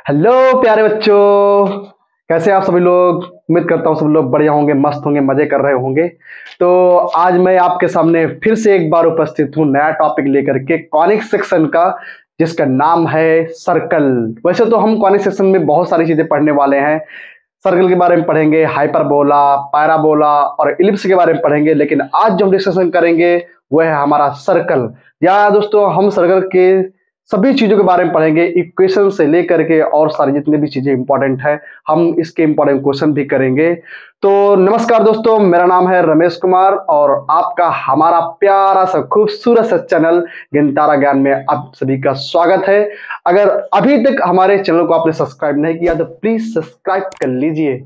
Hello प्यारे बच्चों, कैसे आप सभी लोग। उम्मीद करता हूँ सब लोग बढ़िया होंगे, मस्त होंगे, मजे कर रहे होंगे। तो आज मैं आपके सामने फिर से एक बार उपस्थित हूँ नया टॉपिक लेकर के कॉनिक सेक्शन का, जिसका नाम है सर्कल। वैसे तो हम कॉनिक सेक्शन में बहुत सारी चीजें पढ़ने वाले हैं। सर्कल के बारे में पढ़ेंगे, हाइपरबोला, पैराबोला और इलिप्स के बारे में पढ़ेंगे, लेकिन आज जो हम डिस्कशन करेंगे वह है हमारा सर्कल। या दोस्तों, हम सर्कल के सभी चीजों के बारे में पढ़ेंगे, इक्वेशन से लेकर के और सारी जितनी भी चीजें इंपॉर्टेंट है, हम इसके इंपॉर्टेंट क्वेश्चन भी करेंगे। तो नमस्कार दोस्तों, मेरा नाम है रमेश कुमार और आपका हमारा प्यारा सा खूबसूरत सा चैनल गिनतारा ज्ञान में आप सभी का स्वागत है। अगर अभी तक हमारे चैनल को आपने सब्सक्राइब नहीं किया तो प्लीज सब्सक्राइब कर लीजिए।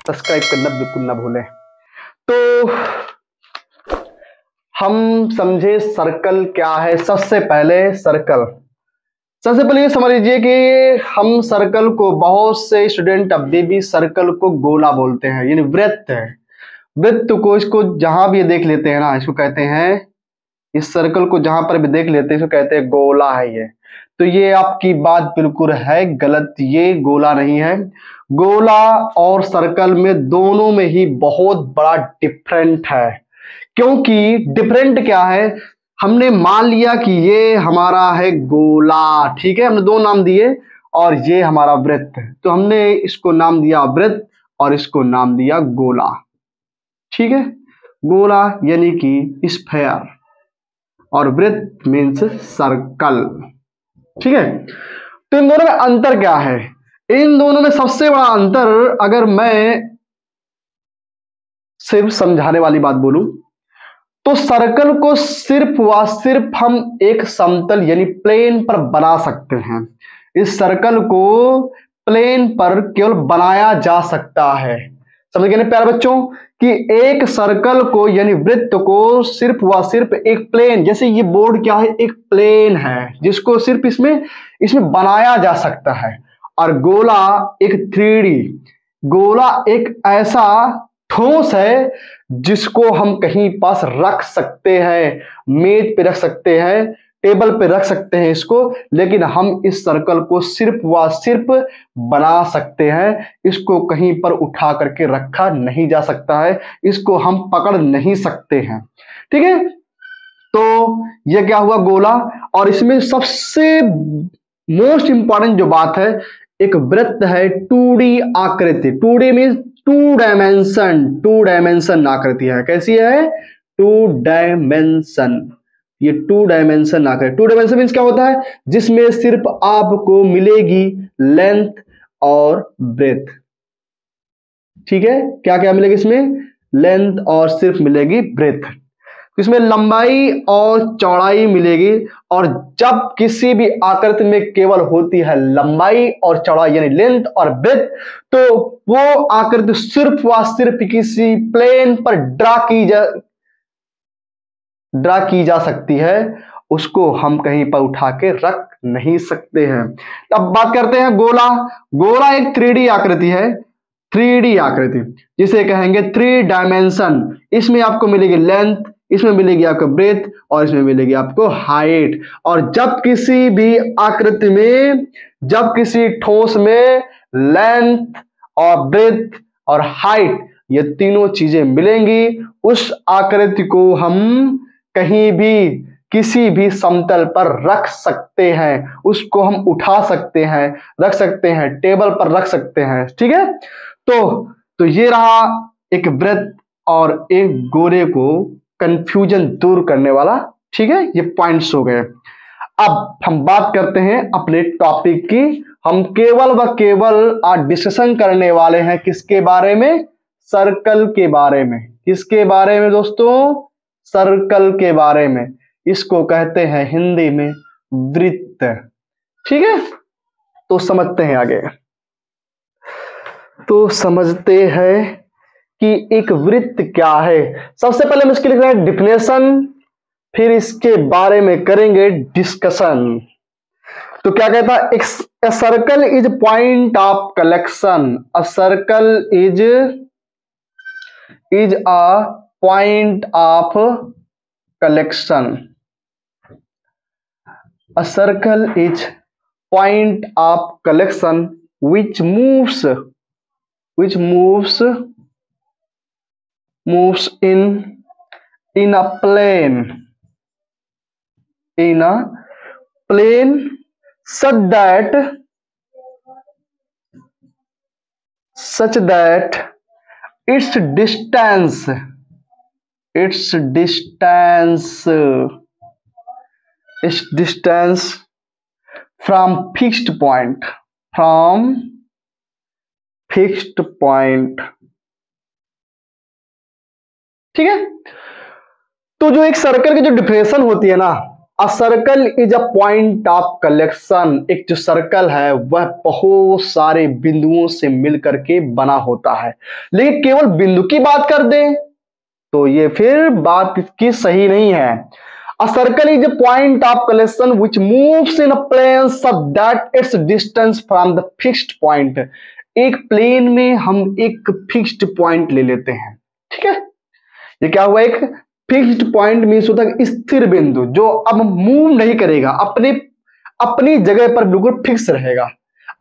सब्सक्राइब करना बिल्कुल ना भूलें। तो हम समझे सर्कल क्या है। सबसे पहले ये समझ लीजिए कि हम सर्कल को, बहुत से स्टूडेंट अभी भी सर्कल को गोला बोलते हैं, यानी वृत्त है। वृत्त को, इसको जहां भी देख लेते हैं ना, इसको कहते हैं, इस सर्कल को जहां पर भी देख लेते हैं इसको कहते हैं गोला है ये। तो ये आपकी बात बिल्कुल है गलत, ये गोला नहीं है। गोला और सर्कल में दोनों में ही बहुत बड़ा डिफरेंट है। क्योंकि डिफरेंट क्या है, हमने मान लिया कि ये हमारा है गोला, ठीक है, हमने दो नाम दिए, और ये हमारा वृत्त है, तो हमने इसको नाम दिया वृत्त और इसको नाम दिया गोला। ठीक है, गोला यानी कि स्फेयर और वृत्त मीन्स सर्कल। ठीक है, तो इन दोनों में अंतर क्या है? इन दोनों में सबसे बड़ा अंतर, अगर मैं सिर्फ समझाने वाली बात बोलूं, तो सर्कल को सिर्फ व सिर्फ हम एक समतल यानी प्लेन पर बना सकते हैं। इस सर्कल को प्लेन पर केवल बनाया जा सकता है। समझ गए ना प्यारे बच्चों, कि एक सर्कल को यानी वृत्त को सिर्फ व सिर्फ एक प्लेन, जैसे ये बोर्ड क्या है, एक प्लेन है जिसको सिर्फ इसमें इसमें बनाया जा सकता है। और गोला एक 3D, गोला एक ऐसा ठोस है जिसको हम कहीं पास रख सकते हैं, मेज पे रख सकते हैं, टेबल पे रख सकते हैं इसको, लेकिन हम इस सर्कल को सिर्फ व सिर्फ बना सकते हैं। इसको कहीं पर उठा करके रखा नहीं जा सकता है, इसको हम पकड़ नहीं सकते हैं। ठीक है, तो यह क्या हुआ, गोला। और इसमें सबसे मोस्ट इंपॉर्टेंट जो बात है, एक वृत्त है 2D आकृति। 2D मीन्स टू डायमेंशन आकृति है। कैसी है? Two dimension. ये टू डायमेंशन आकृति। टू डायमेंशन मीन्स क्या होता है? जिसमें सिर्फ आपको मिलेगी लेंथ और ब्रेथ। ठीक है, क्या क्या मिलेगी इसमें? लेंथ और सिर्फ मिलेगी ब्रेथ। इसमें लंबाई और चौड़ाई मिलेगी। और जब किसी भी आकृति में केवल होती है लंबाई और चौड़ाई यानी लेंथ और ब्रेथ, तो वो आकृति सिर्फ व सिर्फ किसी प्लेन पर ड्रा की जा सकती है, उसको हम कहीं पर उठा के रख नहीं सकते हैं। अब बात करते हैं गोला। गोला एक 3D आकृति है, 3D आकृति जिसे कहेंगे 3 डायमेंशन। इसमें आपको मिलेगी लेंथ, इसमें मिलेगी आपको ब्रेथ और इसमें मिलेगी आपको हाइट। और जब किसी भी आकृति में, जब किसी ठोस में लेंथ और ब्रेथ और हाइट, ये तीनों चीजें मिलेंगी, उस आकृति को हम कहीं भी किसी भी समतल पर रख सकते हैं, उसको हम उठा सकते हैं, रख सकते हैं, टेबल पर रख सकते हैं। ठीक है, तो ये रहा एक वृत्त और एक गोले को कंफ्यूजन दूर करने वाला। ठीक है, ये पॉइंट्स हो गए। अब हम बात करते हैं अपने टॉपिक की। हम केवल व केवल आज डिस्कशन करने वाले हैं किसके बारे में? सर्कल के बारे में। किसके बारे में दोस्तों? सर्कल के बारे में। इसको कहते हैं हिंदी में वृत्त। ठीक है, तो समझते हैं आगे। तो समझते हैं कि एक वृत्त क्या है। सबसे पहले हम इसके लिख रहे हैं डिफिनेशन, फिर इसके बारे में करेंगे डिस्कशन। तो क्या कहता है? A circle is point of collection. A circle is a point of collection. A circle is point of collection which moves in a plane such that its distance from fixed point, ठीक है। तो जो एक circle की जो definition होती है ना, अ circle is a point of collection, एक जो सर्कल है वह बहुत सारे बिंदुओं से मिलकर के बना होता है। लेकिन केवल बिंदु की बात कर दें तो ये फिर बात इसकी सही नहीं है। A circle is a point of collection which moves in a plane such that its distance from the fixed point. एक प्लेन में हम एक फिक्स्ड पॉइंट ले लेते हैं, ठीक है। ये क्या हुआ, एक फिक्स्ड पॉइंट मीन्स होता है स्थिर बिंदु जो अब मूव नहीं करेगा, अपनी जगह पर बिल्कुल फिक्स रहेगा।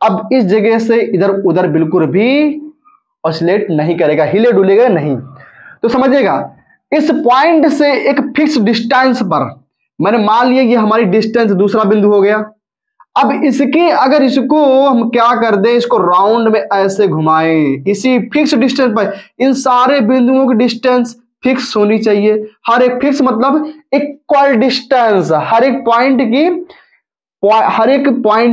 अब इस जगह से इधर उधर बिल्कुल भी ऑसिलेट नहीं करेगा, हिले डुलेगा नहीं। तो समझिएगा, इस पॉइंट से एक फिक्स डिस्टेंस पर, मैंने मान लिया ये हमारी डिस्टेंस दूसरा बिंदु हो गया। अब इसके अगर इसको हम क्या कर दें, इसको राउंड में ऐसे घुमाएं इसी फिक्स डिस्टेंस पर, इन सारे बिंदुओं की डिस्टेंस फिक्स होनी चाहिए। हर एक फिक्स मतलब इक्वल डिस्टेंस, हर एक पॉइंट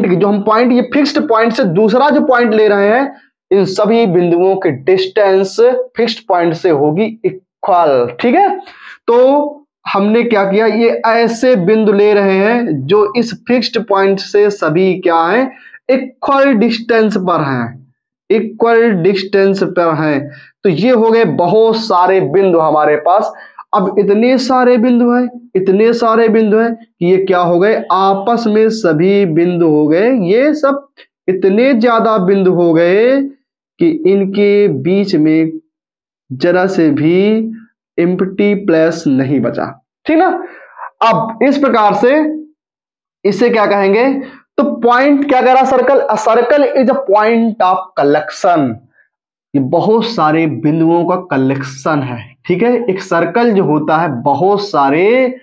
की जो हम पॉइंट ये फिक्स्ड पॉइंट से दूसरा जो पॉइंट ले रहे हैं, इन सभी बिंदुओं की डिस्टेंस फिक्स्ड पॉइंट से होगी इक्वल, ठीक है। तो हमने क्या किया, ये ऐसे बिंदु ले रहे हैं जो इस फिक्स्ड पॉइंट से सभी क्या है, इक्वल डिस्टेंस पर हैं। तो ये हो गए बहुत सारे बिंदु हमारे पास। अब इतने सारे बिंदु हैं कि ये क्या हो गए, आपस में सभी बिंदु हो गए, ये सब इतने ज्यादा बिंदु हो गए कि इनके बीच में जरा से भी एम्प्टी प्लेस नहीं बचा, ठीक ना। अब इस प्रकार से इसे क्या कहेंगे, तो पॉइंट क्या कह रहा circle, circle is a point of collection, ये बहुत सारे बिंदुओं का कलेक्शन है, ठीक है। एक सर्कल जो होता है बहुत सारे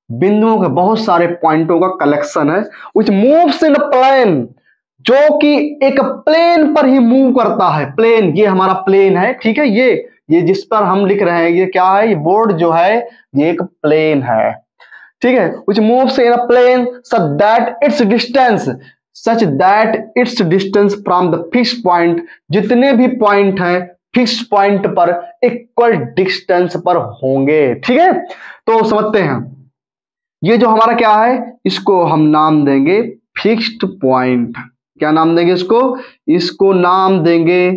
बिंदुओं का, बहुत सारे पॉइंटों का कलेक्शन है। Which moves in a plane, जो कि एक प्लेन पर ही मूव करता है। प्लेन, ये हमारा प्लेन है, ठीक है। ये जिस पर हम लिख रहे हैं ये क्या है, ये बोर्ड जो है ये एक प्लेन है, ठीक है। Which moves in a plane such that its distance from the fix point, जितने भी पॉइंट हैं फिक्स पॉइंट पर इक्वल डिस्टेंस पर होंगे, ठीक है। तो समझते हैं, ये जो हमारा क्या है, इसको हम नाम देंगे फिक्स्ड पॉइंट। क्या नाम देंगे इसको नाम देंगे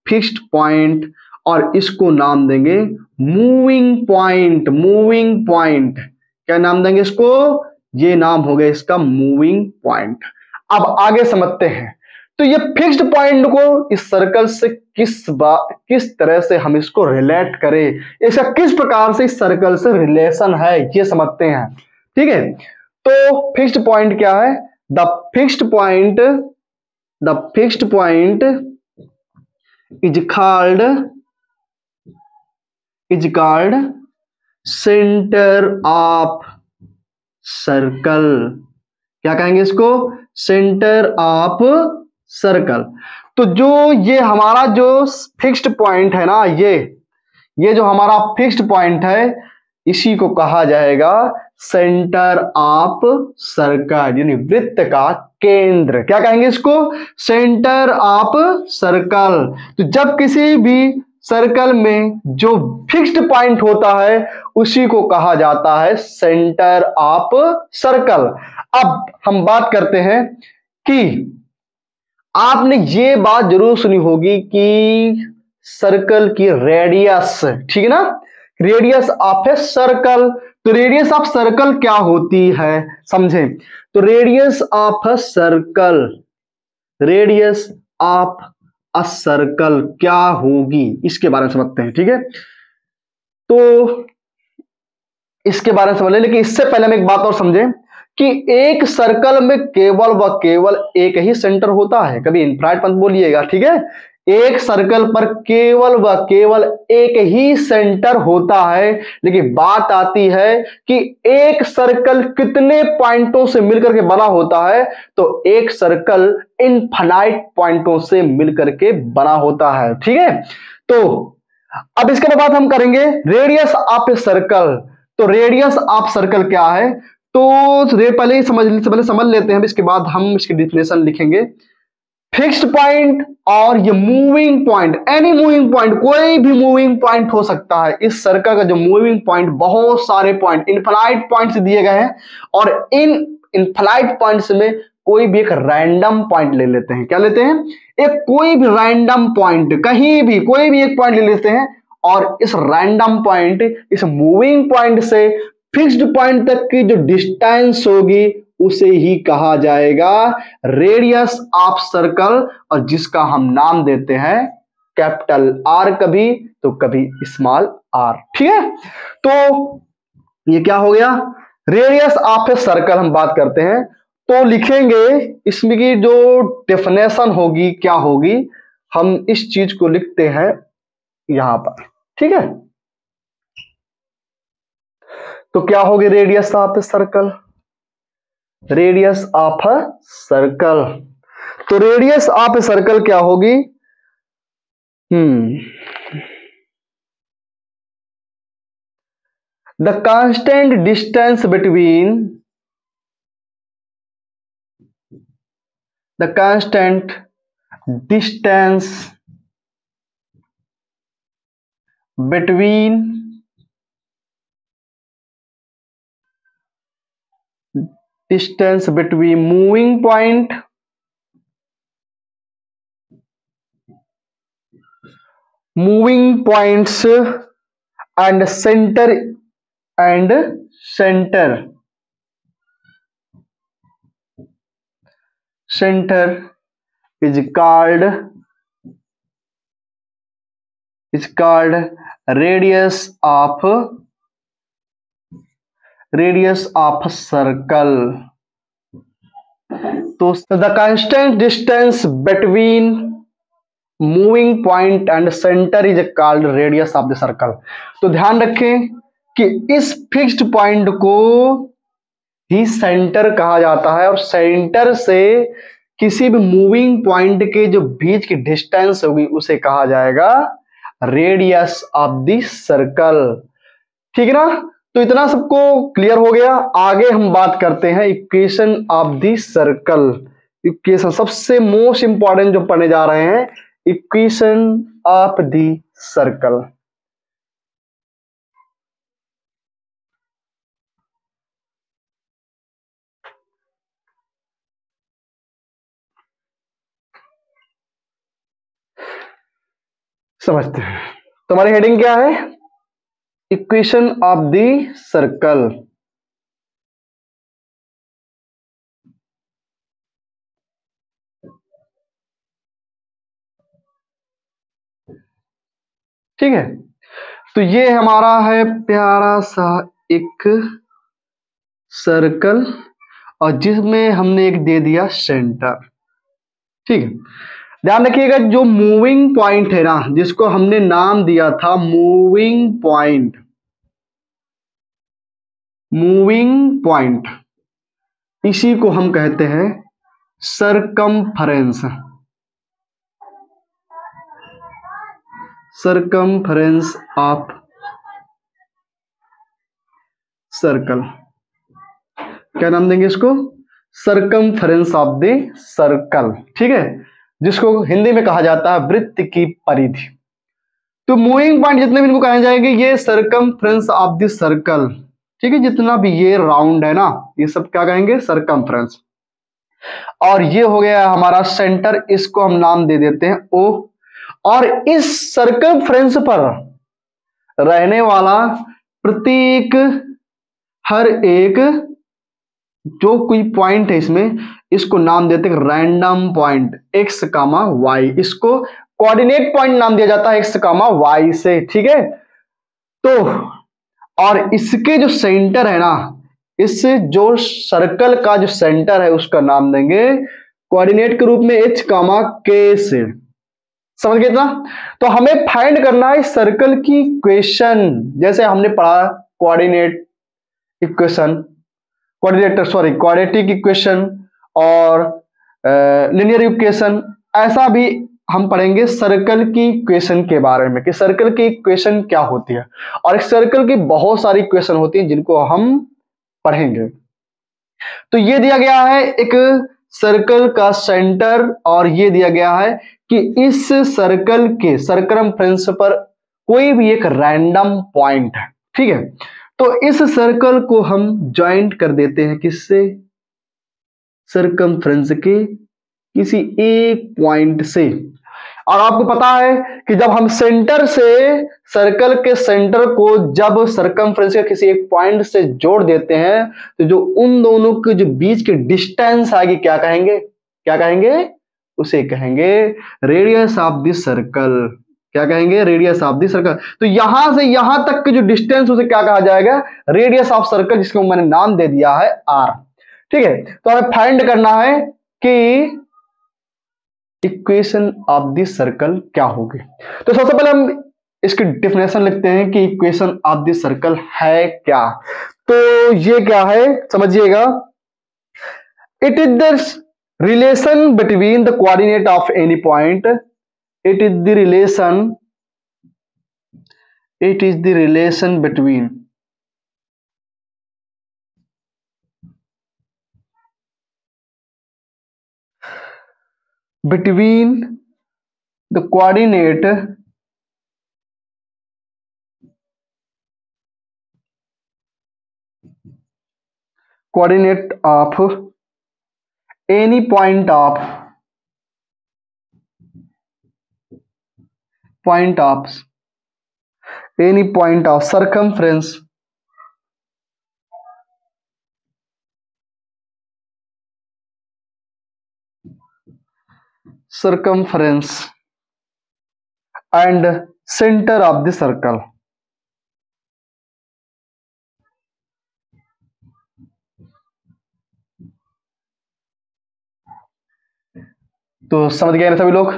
फिक्स्ड पॉइंट, और इसको नाम देंगे मूविंग पॉइंट। क्या नाम देंगे इसको, ये नाम हो गया इसका मूविंग पॉइंट। अब आगे समझते हैं, तो ये फिक्स्ड पॉइंट को इस सर्कल से किस तरह से हम इसको रिलेट करें, इसका किस प्रकार से इस सर्कल से रिलेशन है, ये समझते हैं, ठीक है। तो फिक्स्ड पॉइंट क्या है, the fixed point is called centre of circle. क्या कहेंगे इसको, सेंटर ऑफ सर्कल। तो जो ये हमारा जो फिक्स्ड पॉइंट है ना, ये जो हमारा फिक्स्ड पॉइंट है, इसी को कहा जाएगा सेंटर ऑफ सर्कल, यानी वृत्त का केंद्र। क्या कहेंगे इसको, सेंटर ऑफ सर्कल। तो जब किसी भी सर्कल में जो फिक्स्ड पॉइंट होता है उसी को कहा जाता है सेंटर ऑफ सर्कल। अब हम बात करते हैं कि आपने ये बात जरूर सुनी होगी कि सर्कल की रेडियस, ठीक है ना, रेडियस ऑफ ए सर्कल। तो रेडियस ऑफ सर्कल क्या होती है समझें। तो रेडियस ऑफ अ सर्कल क्या होगी, इसके बारे में समझते हैं, ठीक है। तो इसके बारे में समझ लें, लेकिन इससे पहले हम एक बात और समझें कि एक सर्कल में केवल व केवल एक ही सेंटर होता है, कभी इनफाइनाइट मत बोलिएगा, ठीक है। एक सर्कल पर केवल व केवल एक ही सेंटर होता है, लेकिन बात आती है कि एक सर्कल कितने पॉइंटों से मिलकर के बना होता है, तो एक सर्कल इनफाइनाइट पॉइंटों से मिलकर के बना होता है, ठीक है। तो अब इसके बाद हम करेंगे रेडियस ऑफ ए सर्कल। तो रेडियस ऑफ सर्कल क्या है, तो पहले ही समझ लेते हैं, इसके बाद हम इसकी डिफिनेशन लिखेंगे। फिक्स्ड पॉइंट और ये moving point, any moving point, कोई भी मूविंग पॉइंट हो सकता है। इस सर्कल का जो मूविंग पॉइंट, बहुत सारे पॉइंट, इनफाइनाइट पॉइंट्स दिए गए हैं, और इन इनफाइनाइट पॉइंट्स में कोई भी एक रैंडम पॉइंट ले लेते हैं। क्या लेते हैं, एक कोई भी रैंडम पॉइंट, कहीं भी कोई भी एक पॉइंट ले लेते हैं, और इस रैंडम पॉइंट, इस मूविंग पॉइंट से फिक्स्ड पॉइंट तक की जो डिस्टेंस होगी उसे ही कहा जाएगा रेडियस ऑफ सर्कल, और जिसका हम नाम देते हैं कैपिटल आर, कभी तो कभी स्मॉल आर, ठीक है। तो ये क्या हो गया, रेडियस ऑफ ए सर्कल हम बात करते हैं। तो लिखेंगे इसमें की जो डेफिनेशन होगी क्या होगी, हम इस चीज को लिखते हैं यहां पर, ठीक है। तो क्या होगी radius of a circle, radius of a circle. तो रेडियस ऑफ ए सर्कल क्या होगी, the constant distance between, the constant distance between moving point moving points and center is called radius of circle. तो the constant distance between moving point and centre is called radius of the circle. तो ध्यान रखें कि इस fixed point को ही centre कहा जाता है, और सेंटर से किसी भी मूविंग पॉइंट के जो बीच की डिस्टेंस होगी उसे कहा जाएगा रेडियस ऑफ द सर्कल, ठीक है ना। तो इतना सबको क्लियर हो गया। आगे हम बात करते हैं equation of the circle. Equation सबसे मोस्ट इंपॉर्टेंट जो पढ़ने जा रहे हैं, इक्वेशन ऑफ द सर्कल। समझते हैं, तुम्हारी हेडिंग क्या है, इक्वेशन ऑफ द सर्कल। ठीक है, तो ये हमारा है प्यारा सा एक सर्कल, और जिसमें हमने एक दे दिया सेंटर, ठीक है। ध्यान रखिएगा जो मूविंग पॉइंट है ना, जिसको हमने नाम दिया था मूविंग पॉइंट, इसी को हम कहते हैं सरकमफरेंस ऑफ सर्कल। क्या नाम देंगे इसको, सरकमफरेंस ऑफ द सर्कल, ठीक है, जिसको हिंदी में कहा जाता है वृत्त की परिधि। तो मूविंग पॉइंट जितने भी इनको कहे जाएंगे ये सरकमफ्रेंस ऑफ द सर्कल, ठीक है। जितना भी ये राउंड है ना, ये सब क्या कहेंगे, सरकमफ्रेंस। और ये हो गया हमारा सेंटर, इसको हम नाम दे देते हैं ओ। और इस सरकमफ्रेंस पर रहने वाला प्रत्येक, हर एक जो कोई पॉइंट है इसमें, इसको नाम देते हैं random point, x comma y. इसको कोऑर्डिनेट पॉइंट नाम दिया जाता है एक्स कामा वाई से, ठीक है। तो और इसके जो सेंटर है ना, इस जो सर्कल का जो सेंटर है उसका नाम देंगे कोऑर्डिनेट के रूप में h, k से। समझ गए ना? तो हमें फाइंड करना है सर्कल की इक्वेशन। जैसे हमने पढ़ा कोऑर्डिनेट इक्वेशन, क्वाड्रेटिक इक्वेशन और लिनियर इक्वेशन, ऐसा भी हम पढ़ेंगे सर्कल की इक्वेशन के बारे में कि सर्कल की इक्वेशन क्या होती है। और एक सर्कल की बहुत सारी इक्वेशन होती हैं जिनको हम पढ़ेंगे। तो ये दिया गया है एक सर्कल का सेंटर और ये दिया गया है कि इस सर्कल के सरकमफ्रेंस पर कोई भी एक रैंडम पॉइंट है। ठीक है, तो इस सर्कल को हम ज्वाइंट कर देते हैं किससे? सरकमफ्रेंस के किसी एक पॉइंट से। और आपको पता है कि जब हम सेंटर से सर्कल के सेंटर को जब सरकमफ्रेंस के किसी एक पॉइंट से जोड़ देते हैं तो जो उन दोनों के जो बीच की डिस्टेंस आएगी क्या कहेंगे? क्या कहेंगे? उसे कहेंगे रेडियस ऑफ द सर्कल। क्या कहेंगे? Radius of the circle. तो यहां से यहां तक की जो डिस्टेंस उसे क्या कहा जाएगा? रेडियस ऑफ सर्कल, जिसको मैंने नाम दे दिया है आर। ठीक है, तो हमें फाइंड करना है कि इक्वेशन ऑफ द सर्कल क्या होगी। तो सबसे पहले हम इसकी डेफिनेशन लिखते हैं कि इक्वेशन ऑफ द सर्कल है क्या। तो ये क्या है समझिएगा, it is the relation between the coordinate of any point. It is the relation between the coordinate of any point of circumference and center of the circle। तो समझ गए ना सभी लोग?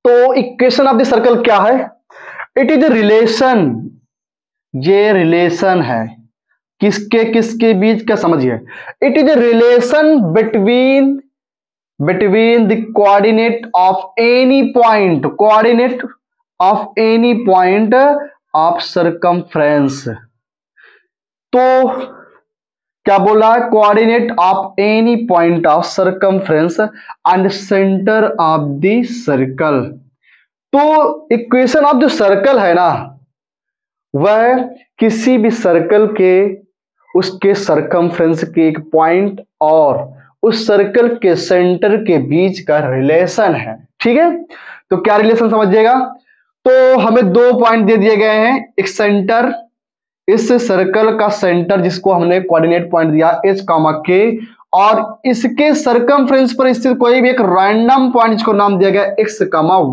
तो इक्वेशन ऑफ द सर्कल क्या है? It is relation. ये रिलेशन है किसके किसके बीच का? समझिए, it is relation between the coordinate of any point of circumference. तो क्या बोला है? Coordinate of any point of circumference and centre of the circle. तो इक्वेशन ऑफ जो सर्कल है ना, वह किसी भी सर्कल के उसके सरकमफ्रेंस के एक पॉइंट और उस सर्कल के सेंटर के बीच का रिलेशन है। ठीक है, तो क्या रिलेशन समझिएगा। तो हमें दो पॉइंट दे दिए गए हैं, एक सेंटर, इस सर्कल का सेंटर जिसको हमने कोऑर्डिनेट पॉइंट दिया h, k, और इसके सरकमफ्रेंस पर स्थित कोई भी एक रैंडम पॉइंट जिसको नाम दिया गया x,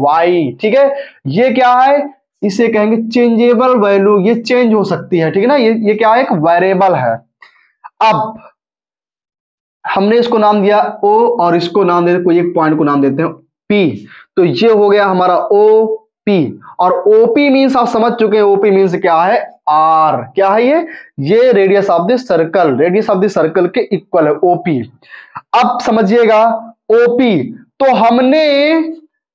y। ठीक है, ये क्या है? इसे कहेंगे चेंजेबल वैल्यू। ये चेंज हो सकती है। ठीक है ना, ये क्या है? एक वेरिएबल है। अब हमने इसको नाम दिया O और इसको नाम देते, कोई एक पॉइंट को नाम देते हैं P। तो ये हो गया हमारा OP। और OP मीन्स आप समझ चुके हैं, OP मीन्स क्या है? R। क्या है ये रेडियस ऑफ द सर्कल के इक्वल है OP। अब समझिएगा OP, तो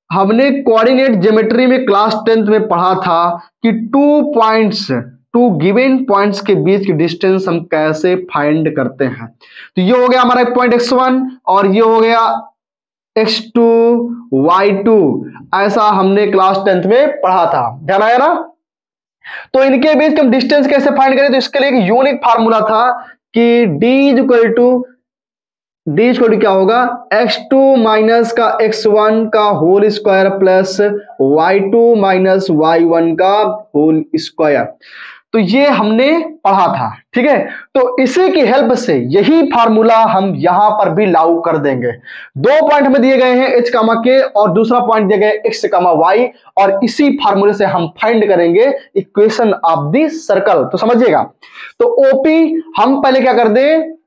हमने कोऑर्डिनेट ज्योमेट्री में क्लास 10th में पढ़ा था कि टू गिवन पॉइंट्स के बीच की डिस्टेंस हम कैसे फाइंड करते हैं। तो ये हो गया हमारा एक पॉइंट x1 और ये हो गया x2, y2। ऐसा हमने क्लास 10th में पढ़ा था, ध्यान आया ना? तो इनके बीच हम डिस्टेंस कैसे फाइंड करें? तो इसके लिए एक यूनिक फार्मूला था कि d इक्वल टू क्या होगा? x2 माइनस का x1 का whole square plus y2 minus y1 का होल स्क्वायर। तो ये हमने पढ़ा था, ठीक है। तो इसी की हेल्प से यही फार्मूला हम यहां पर भी लागू कर देंगे। 2 पॉइंट हमें दिए गए हैं एच कामा के, और दूसरा पॉइंट दिया गया है एक्स कामा वाई, और इसी फार्मूले से हम फाइंड करेंगे इक्वेशन ऑफ द सर्कल। तो समझिएगा, तो ओपी हम पहले क्या कर दें,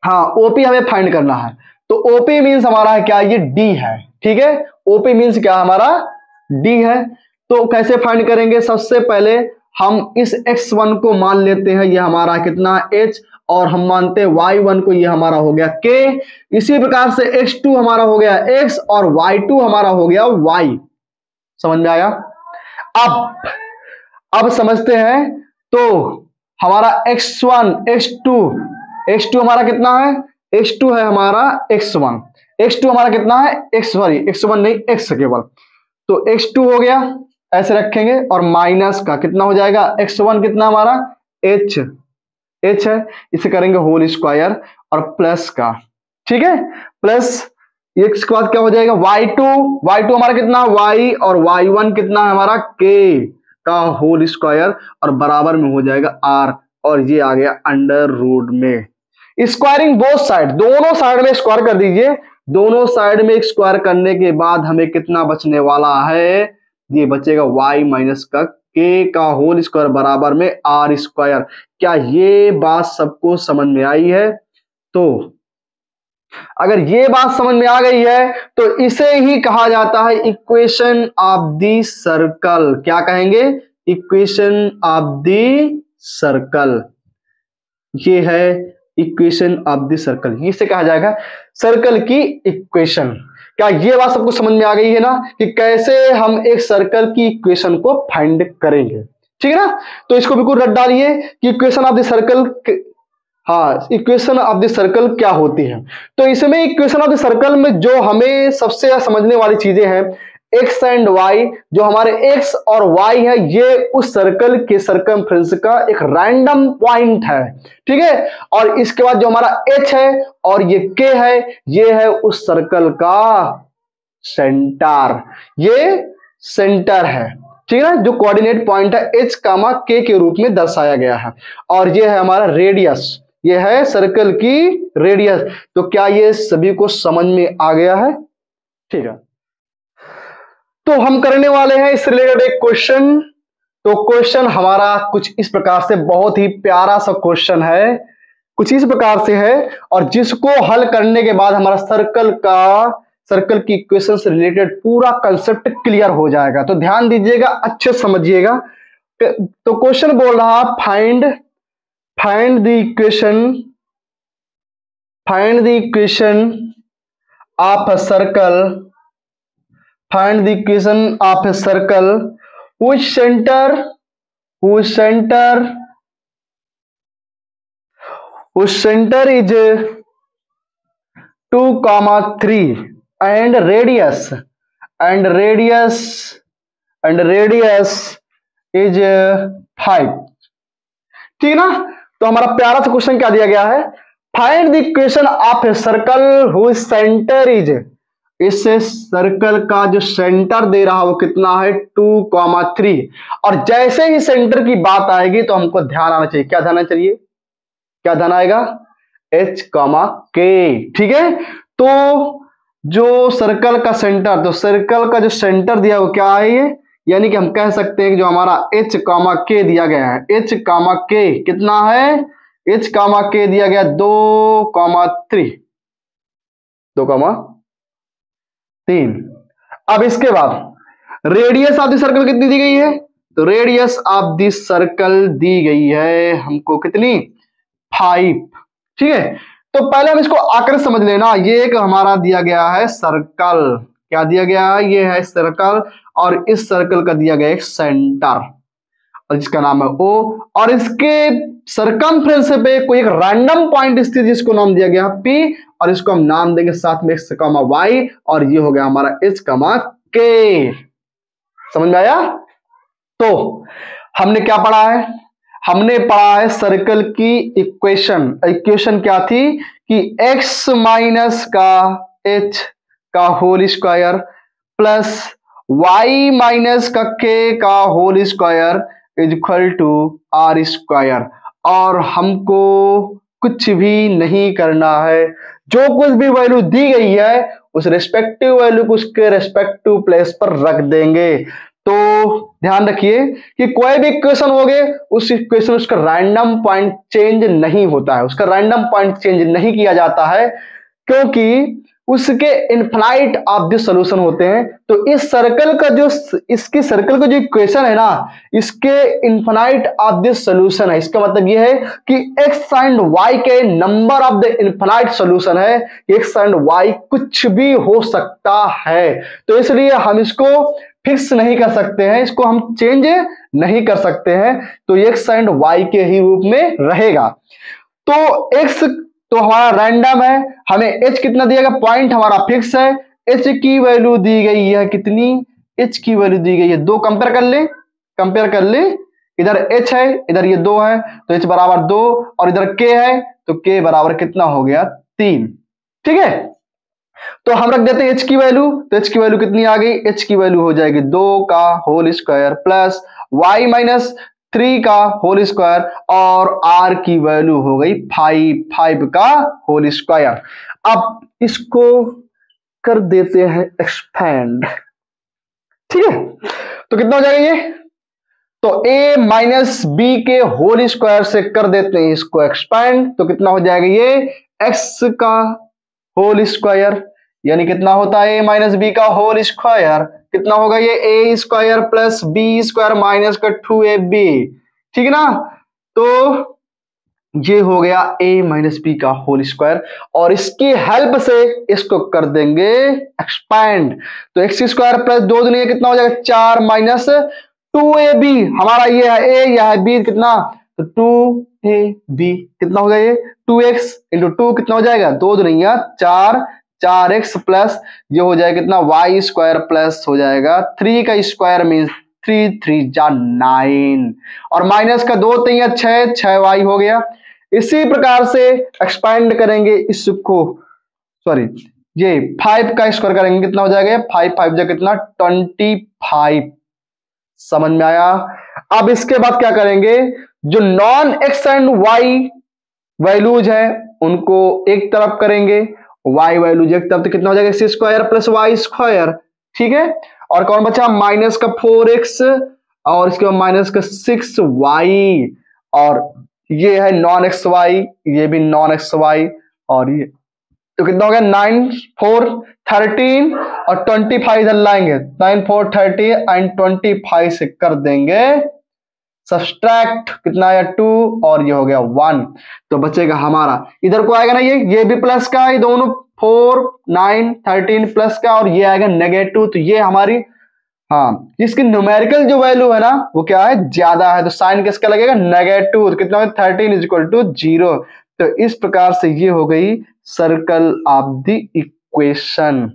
हाँ ओपी हमें फाइंड करना है। तो ओपी मीन्स हमारा है क्या, ये डी है, ठीक है। ओपी मीन्स क्या, हमारा डी है। तो कैसे फाइंड करेंगे, सबसे पहले हम इस x1 को मान लेते हैं, ये हमारा कितना h, और हम मानते हैं y1 को, ये हमारा हो गया k। इसी प्रकार से x2 हमारा हो गया x, और y2 हमारा हो गया y। समझ में आया। अब समझते हैं। तो हमारा x1 x2 हमारा कितना है, x2 है हमारा x1, x2 हमारा कितना है x1 नहीं x केवल। तो x2 हो गया, ऐसे रखेंगे, और माइनस का कितना हो जाएगा, x1 कितना हमारा h है, इसे करेंगे होल स्क्वायर, और प्लस का, ठीक है, प्लस x के बाद क्या हो जाएगा y2 हमारा कितना y, और y1 कितना है हमारा k का होल स्क्वायर, और बराबर में हो जाएगा r, और ये आ गया अंडर रूट में। स्क्वायरिंग बोथ साइड, दोनों साइड में स्क्वायर कर दीजिए। दोनों साइड में स्क्वायर करने के बाद हमें कितना बचने वाला है, ये बचेगा y माइनस का k का होल स्क्वायर बराबर में r स्क्वायर। क्या ये बात सबको समझ में आई है। तो अगर ये बात समझ में आ गई है तो इसे ही कहा जाता है इक्वेशन ऑफ द सर्कल। क्या कहेंगे, इक्वेशन ऑफ द सर्कल। ये है इक्वेशन ऑफ द सर्कल, इसे कहा जाएगा सर्कल की इक्वेशन। क्या ये बात सबको समझ में आ गई है ना, कि कैसे हम एक सर्कल की इक्वेशन को फाइंड करेंगे, ठीक है ना। तो इसको बिल्कुल रट डालिए कि इक्वेशन ऑफ द सर्कल, हाँ इक्वेशन ऑफ द सर्कल क्या होती है। तो इसमें इक्वेशन ऑफ द सर्कल में जो हमें सबसे ज्यादा समझने वाली चीजें हैं, एक्स एंड वाई, जो हमारे एक्स और वाई है, ये उस सर्कल के सर्कमफ्रेंस का एक रैंडम पॉइंट है, ठीक है। और इसके बाद जो हमारा एच है और ये के है, ये है उस सर्कल का सेंटर, ये सेंटर है, ठीक है ना, जो कोऑर्डिनेट पॉइंट है एच कामा के रूप में दर्शाया गया है। और ये है हमारा रेडियस, ये है सर्कल की रेडियस। तो क्या ये सभी को समझ में आ गया है, ठीक है। तो हम करने वाले हैं इस रिलेटेड एक क्वेश्चन। तो क्वेश्चन हमारा कुछ इस प्रकार से, बहुत ही प्यारा सा क्वेश्चन है, कुछ इस प्रकार से है, और जिसको हल करने के बाद हमारा सर्कल की इक्वेशन से रिलेटेड पूरा कंसेप्ट क्लियर हो जाएगा। तो ध्यान दीजिएगा, अच्छे समझिएगा। तो क्वेश्चन बोल रहा find the equation of a circle, find the equation of a circle whose center is 2,3 and radius is 5, ठीक है ना। तो हमारा प्यारा सा क्वेश्चन क्या दिया गया है, find the equation of a circle whose centre is, इस सर्कल का जो सेंटर दे रहा वो कितना है 2,3, और जैसे ही सेंटर की बात आएगी तो हमको ध्यान आना चाहिए, क्या ध्यान आना चाहिए, क्या ध्यान आएगा, h k, ठीक है। तो जो सर्कल का सेंटर, तो सर्कल का जो सेंटर दिया वो क्या है, ये यानी कि हम कह सकते हैं कि जो हमारा h k दिया गया है, h k कितना है, h k दिया गया 2,3, 2,3। अब इसके बाद रेडियस ऑफ द सर्कल कितनी दी गई है, तो रेडियस ऑफ द सर्कल दी गई है हमको कितनी, 5, ठीक है। तो पहले हम इसको आकर समझ लेना, ये एक हमारा दिया गया है सर्कल, क्या दिया गया है, ये है सर्कल, और इस सर्कल का दिया गया एक सेंटर, और जिसका नाम है O, और इसके सरकमफ्रेंस पे कोई एक रैंडम पॉइंट स्थित जिसको नाम दिया गया P, और इसको हम नाम देंगे साथ में x, y, और ये हो गया हमारा h, k। समझ में आया। तो हमने क्या पढ़ा है, हमने पढ़ा है सर्कल की इक्वेशन क्या थी कि x माइनस का h का whole square plus y minus का k का whole square is equal to are square, और हमको कुछ भी नहीं करना है, जो कुछ भी वैल्यू दी गई है उस रेस्पेक्टिव वैल्यू को उसके रेस्पेक्टिव प्लेस पर रख देंगे। तो ध्यान रखिए कि कोई भी इक्वेशन हो गए उस इक्वेशन उसका रैंडम पॉइंट चेंज नहीं होता है, उसका रैंडम पॉइंट चेंज नहीं किया जाता है, क्योंकि उसके इनफाइनाइट ऑफ द सॉल्यूशन होते हैं। तो इस सर्कल का जो इसकी सर्कल का जो इक्वेशन है ना, इसके इनफाइनाइट ऑफ द सॉल्यूशन है। इसका मतलब यह है कि एक्स एंड वाई के number of the infinite solution है, एक्स एंड वाई कुछ भी हो सकता है। तो इसलिए हम इसको फिक्स नहीं कर सकते हैं, इसको हम चेंज नहीं कर सकते हैं, तो एक्स एंड वाई के ही रूप में रहेगा। तो एक्स तो हमारा रैंडम है, हमें एच कितना दिया गया, पॉइंट हमारा फिक्स है, एच की वैल्यू दी गई है कितनी, एच की वैल्यू दी गई है 2। कंपेयर कर ले, इधर एच है इधर ये 2 है, तो एच बराबर 2, और इधर के है तो के बराबर कितना हो गया 3। ठीक है, तो हम रख देते हैं एच की वैल्यू, तो एच की वैल्यू कितनी आ गई, एच की वैल्यू हो जाएगी 2 का whole square plus Y minus 3 का होल स्क्वायर, और आर की वैल्यू हो गई 5 का होल स्क्वायर। अब इसको कर देते हैं एक्सपेंड। ठीक है, तो कितना हो जाएगा ये, तो a माइनस बी के होल स्क्वायर से कर देते हैं इसको एक्सपेंड, तो कितना हो जाएगा ये x का होल स्क्वायर, यानी कितना होता है a माइनस बी का होल स्क्वायर, कितना होगा ये a square plus b square minus का 2ab। ठीक है ना, तो ये हो गया a माइनस बी का होल स्क्वायर, और इसकी हेल्प से इसको कर देंगे एक्सपेंड। तो एक्स स्क्वायर प्लस 2 दुनिया कितना हो जाएगा 4 माइनस 2ab, हमारा ये है a, यह है b, कितना, तो 2ab कितना हो गया ये 2x इंटू 2 कितना हो जाएगा 2 दुनिया 4, 4x प्लस ये हो जाएगा कितना y स्क्वायर प्लस हो जाएगा 3 का स्क्वायर मीन्स 3 3 जा 9, और माइनस का 2 3 6, 6y हो गया। इसी प्रकार से एक्सपेंड करेंगे इसको, सॉरी ये 5 का स्क्वायर करेंगे कितना हो जाएगा 5 5 जा कितना 25। समझ में आया। अब इसके बाद क्या करेंगे, जो non x and y values है उनको एक तरफ करेंगे, वाई वैल्यूज एक तरफ, तो कितना हो जाएगा सी स्क्वायर प्लस वाई स्क्वायर। ठीक है, और कौन बचा माइनस का 4x, और इसके बाद माइनस का 6y, और ये है नॉन एक्स वाई, ये भी नॉन एक्स वाई, और ये तो कितना हो गया 9 4 13, और 25 इधर लाएंगे 9 4 30 एंड 25 से कर देंगे सब्सट्रैक्ट, कितना आया 2, और ये हो गया 1, तो बचेगा हमारा इधर को आएगा ना ये भी प्लस का, ये दोनों 4 9 13 प्लस का, और ये आएगा नेगेटिव, तो ये हमारी हाँ इसकी न्यूमेरिकल जो वैल्यू है ना वो क्या है ज्यादा है, तो साइन किसका लगेगा नेगेटिव, तो कितना होगा 13 इज इक्वल टू 0। तो इस प्रकार से ये हो गई circle of the equation,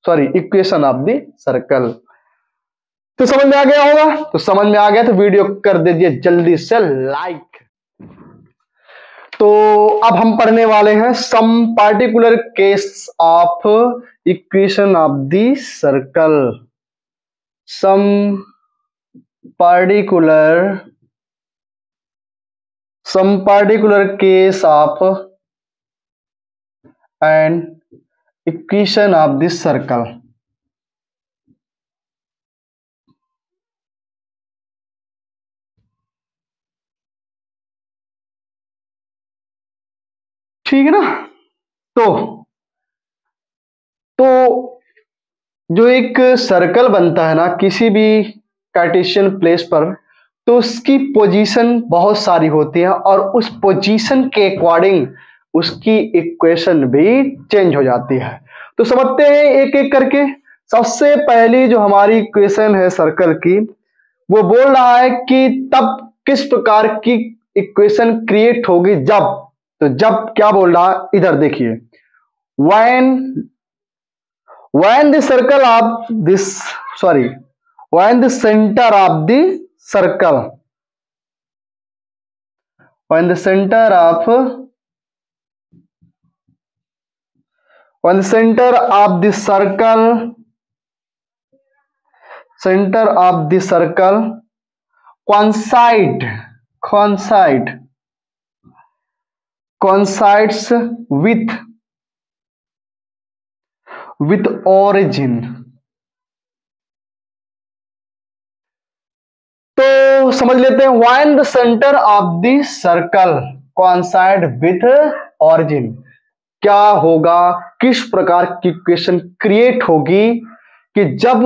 sorry equation of the circle. तो समझ में आ गया होगा, तो समझ में आ गया तो वीडियो कर दीजिए जल्दी से लाइक। तो अब हम पढ़ने वाले हैं some particular case of equation of the circle, some particular case of an equation of this circle। ठीक है ना, तो जो एक सर्कल बनता है ना किसी भी कार्टेशियन प्लेस पर, तो उसकी पोजीशन बहुत सारी होती है, और उस पोजीशन के अकॉर्डिंग उसकी इक्वेशन भी चेंज हो जाती है। तो समझते हैं एक एक करके। सबसे पहली जो हमारी इक्वेशन है सर्कल की, वो बोल रहा है कि तब किस प्रकार की इक्वेशन क्रिएट होगी जब, तो जब क्या बोल रहा है इधर देखिए, when the circle of this sorry when the center of the circle when the center of the circle coincide coincides with origin। तो समझ लेते हैं, when the center of the circle coincide with origin, क्या होगा, किस प्रकार की equation create होगी कि जब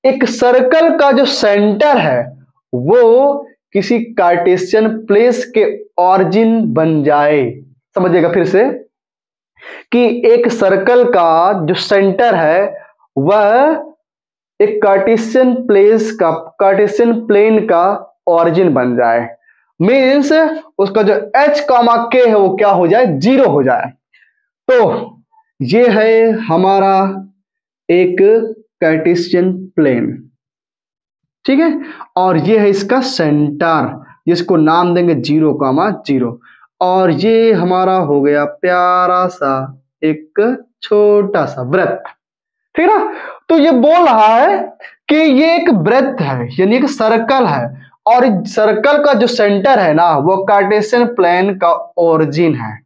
एक सर्कल का जो सेंटर है वो किसी कार्टेशियन प्लेस के ऑरिजिन बन जाए। समझिएगा फिर से कि एक सर्कल का जो सेंटर है वह एक कार्टेशियन प्लेन का ऑरिजिन बन जाए, मीन्स उसका जो h कॉमा k है वो क्या हो जाए, जीरो हो जाए। तो ये है हमारा एक कार्टेशियन प्लेन, ठीक है, और ये है इसका सेंटर जिसको नाम देंगे 0,0, और ये हमारा हो गया प्यारा सा एक छोटा सा वृत्त, ठीक है ना। तो ये बोल रहा है कि ये एक वृत्त है यानी एक सर्कल है, और सर्कल का जो सेंटर है ना वो कार्टेशियन प्लेन का ओरिजिन है।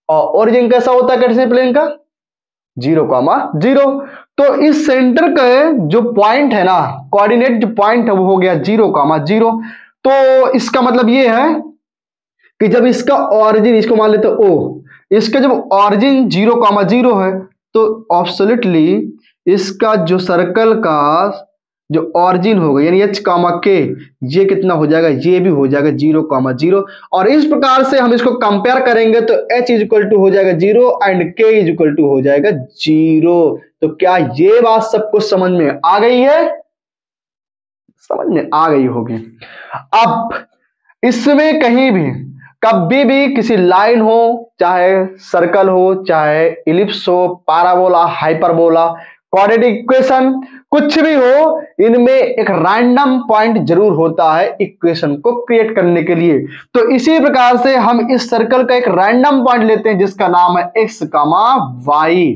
और ओरिजिन कैसा होता है कार्टेशियन प्लेन का, 0,0। तो इस सेंटर का जो पॉइंट है ना, कोऑर्डिनेट जो पॉइंट है वो हो गया 0,0। तो इसका मतलब ये है कि जब इसका ऑरिजिन, इसको मान लेते हैं O, इसका जब ऑरिजिन 0,0 है तो ऑब्सोल्युटली इसका जो सर्कल का जो ऑरिजिन होगा यानी h, k, ये कितना हो जाएगा, ये भी हो जाएगा 0,0। और इस प्रकार से हम इसको कंपेयर करेंगे तो h इक्वल टू हो जाएगा 0 एंड k इक्वल टू हो जाएगा 0। तो क्या ये बात सबको समझ में आ गई है, समझ में आ गई होगी। अब इसमें कहीं भी कभी भी किसी लाइन हो, चाहे सर्कल हो, चाहे इलिप्स हो, पैराबोला, हाइपरबोला, क्वाड्रेटिक इक्वेशन, कुछ भी हो, इनमें एक रैंडम पॉइंट जरूर होता है इक्वेशन को क्रिएट करने के लिए। तो इसी प्रकार से हम इस सर्कल का एक रैंडम पॉइंट लेते हैं जिसका नाम है x, y।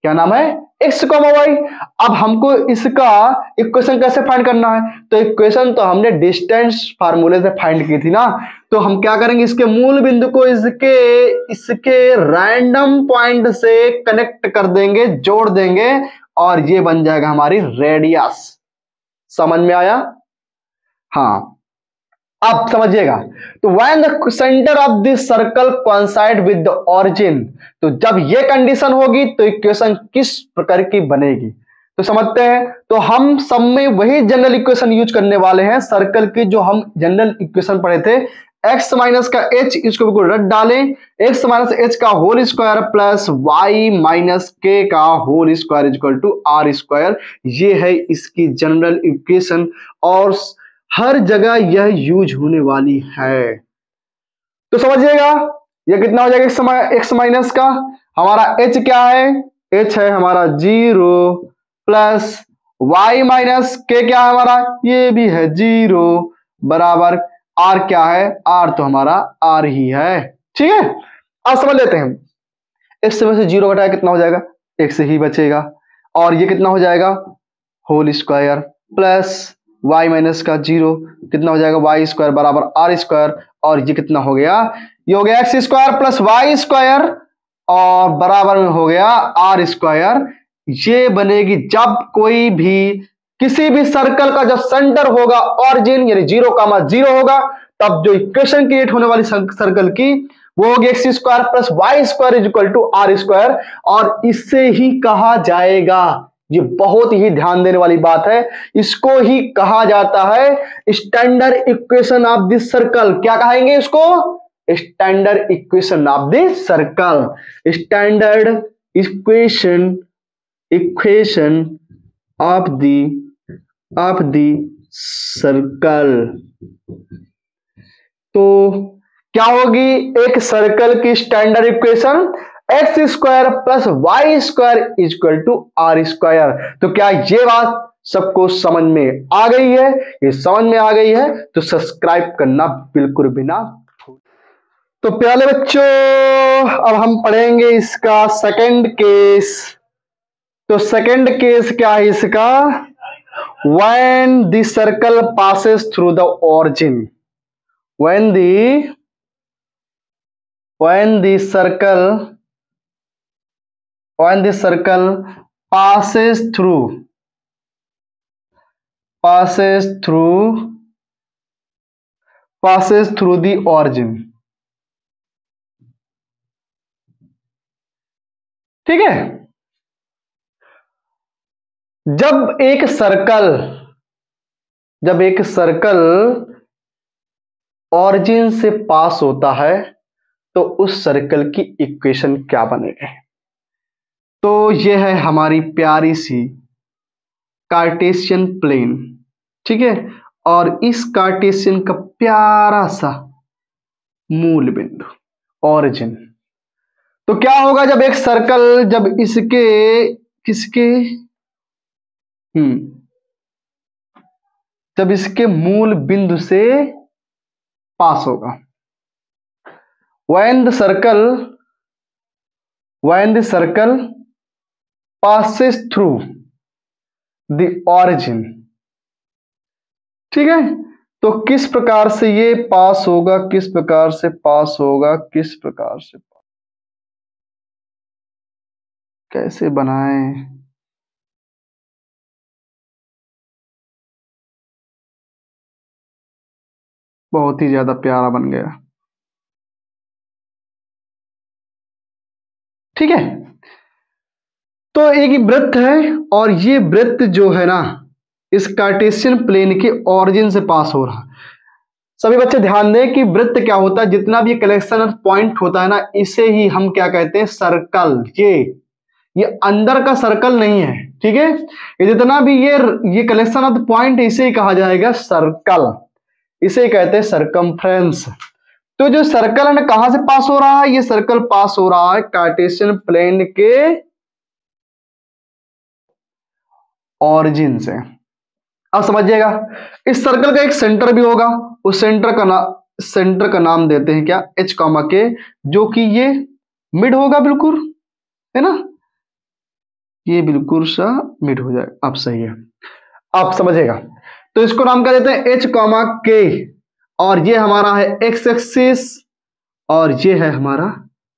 क्या नाम है, x, y। अब हमको इसका इक्वेशन कैसे फाइंड करना है, तो इक्वेशन तो हमने डिस्टेंस फार्मूले से फाइंड की थी ना। तो हम क्या करेंगे, इसके मूल बिंदु को इसके रैंडम पॉइंट से कनेक्ट कर देंगे, जोड़ देंगे, और ये बन जाएगा हमारी रेडियस। समझ में आया, हाँ। अब समझिएगा, तो when the centre of this circle coincide with the origin, तो जब ये कंडीशन होगी तो इक्वेशन किस प्रकार की बनेगी, तो समझते हैं। तो हम सब में वही जनरल इक्वेशन यूज करने वाले हैं सर्कल की, जो हम जनरल इक्वेशन पढ़े थे, x माइनस का h, इसको बिल्कुल रट डालें, x माइनस h का whole square plus y minus k का whole square equal to r square. ये है इसकी जनरल इक्वेशन और हर जगह यह यूज होने वाली है। तो समझिएगा यह कितना हो जाएगा, x माइनस का हमारा h क्या है, h है हमारा 0 प्लस y माइनस k क्या है हमारा, ये भी है 0 बराबर r क्या है, r तो हमारा r ही है, ठीक है। अब समझ लेते हैं, x में से 0 घटाया कितना हो जाएगा, x ही बचेगा, और ये कितना हो जाएगा whole square plus y minus का 0 कितना हो जाएगा, y स्क्वायर बराबर r स्क्वायर, और ये कितना हो गया, ये हो गया x square plus y square और बराबर में हो गया r स्क्वायर। ये बनेगी जब कोई भी किसी भी सर्कल का जब सेंटर होगा ऑरिजिन यानी 0,0 होगा, तब जो इक्वेशन क्रिएट होने वाली सर्कल की वो होगी x square plus y square equal to r square, और इससे ही कहा जाएगा, ये बहुत ही ध्यान देने वाली बात है, इसको ही कहा जाता है standard equation of this circle. क्या कहेंगे इसको, standard equation of this circle, standard equation of the circle. तो क्या होगी, एक सर्कल की standard equation x square plus y square equal to are square. तो क्या ये बात सबको समझ में आ गई है, ये समझ में आ गई है तो सब्सक्राइब करना बिल्कुल भी ना। तो प्यारे बच्चों अब हम पढ़ेंगे इसका सेकंड केस। तो सेकंड केस क्या है इसका, when the circle passes through the origin, when the circle passes through the origin, ठीक है। जब एक सर्कल ऑरिजिन से पास होता है तो उस सर्कल की इक्वेशन क्या बनेगी? तो यह है हमारी प्यारी सी कार्टेशियन प्लेन, ठीक है। और इस कार्टेशियन का प्यारा सा मूल बिंदु ऑरिजिन। तो क्या होगा जब एक सर्कल जब जब इसके मूल बिंदु से पास होगा, when the circle passes through the origin, ठीक है। तो किस प्रकार से ये पास होगा, कैसे बनाएं? बहुत ही ज्यादा प्यारा बन गया, ठीक है। तो एक वृत्त है और ये वृत्त जो है ना इस कार्टेशियन प्लेन के ऑरिजिन से पास हो रहा है। सभी बच्चे ध्यान दें कि वृत्त क्या होता है, जितना भी कलेक्शन ऑफ पॉइंट होता है ना इसे ही हम क्या कहते हैं, सर्कल। ये अंदर का सर्कल नहीं है, ठीक है। ये जितना भी ये कलेक्शन ऑफ पॉइंट इसे ही कहा जाएगा सर्कल, इसे कहते हैं सर्कमफ्रेंस। तो जो सर्कल है ना कहां से पास हो रहा है, ये सर्कल पास हो रहा है कार्टेशियन प्लेन के ऑरिजिन से। अब समझिएगा इस सर्कल का एक सेंटर भी होगा, उस सेंटर का नाम देते हैं क्या, H, के, जो कि ये मिड होगा, बिल्कुल है ना, ये बिल्कुल सा मिड हो जाए। अब सही है, आप समझिएगा। तो इसको नाम क्या देते हैं, H, के, और ये हमारा है एक्स एक्सिस और ये है हमारा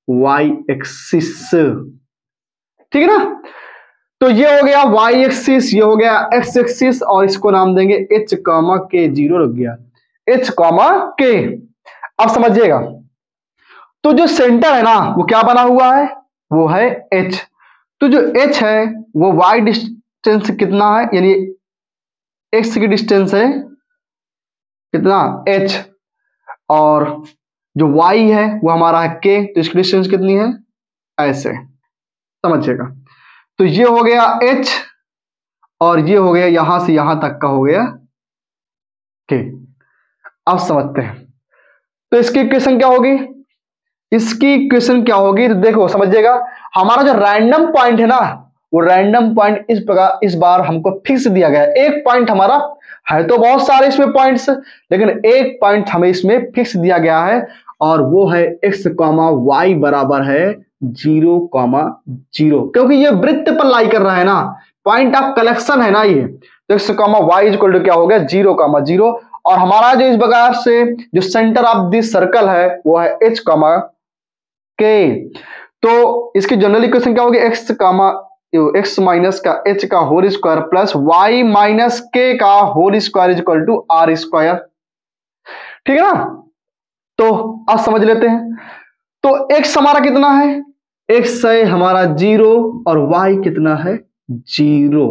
वाई एक्सिस, ठीक है ना। तो ये हो गया वाई एक्सिस, ये हो गया एक्स एक्सिस, और इसको नाम देंगे H, के, 0 लग गया H, के। अब समझिएगा तो जो सेंटर है ना वो क्या बना हुआ है, वो है H। तो जो H है वो y डिस्टेंस कितना है, यानी x की डिस्टेंस है कितना, H, और जो y है वो हमारा है k, तो इसकी डिस्टेंस कितनी है, ऐसे समझिएगा। तो ये हो गया H और ये हो गया यहां से यहां तक का हो गया k। अब समझते हैं तो इसकी इक्वेशन क्या होगी, तो देखो समझिएगा, हमारा जो रैंडम पॉइंट है ना वो रैंडम पॉइंट इस प्रकार इस बार हमको फिक्स दिया गया है। एक पॉइंट हमारा है, तो बहुत सारे इसमें पॉइंट्स, लेकिन एक पॉइंट हमें इसमें फिक्स दिया गया है और वो है x, y बराबर है 0, 0, क्योंकि ये वृत्त पर लाई कर रहा है ना, पॉइंट ऑफ कलेक्शन है ना ये। तो x, y इक्वल टू क्या हो गया, 0, 0, और हमारा जो इस प्रकार से जो सेंटर ऑफ दिस सर्कल है वो है H, के। तो इसकी जनरल इक्वेशन क्या होगी, x माइनस का h का whole square plus y minus k का whole square equal to r square, ठीक है ना। तो अब समझ लेते हैं, तो x हमारा कितना है, x है हमारा 0 और y कितना है 0,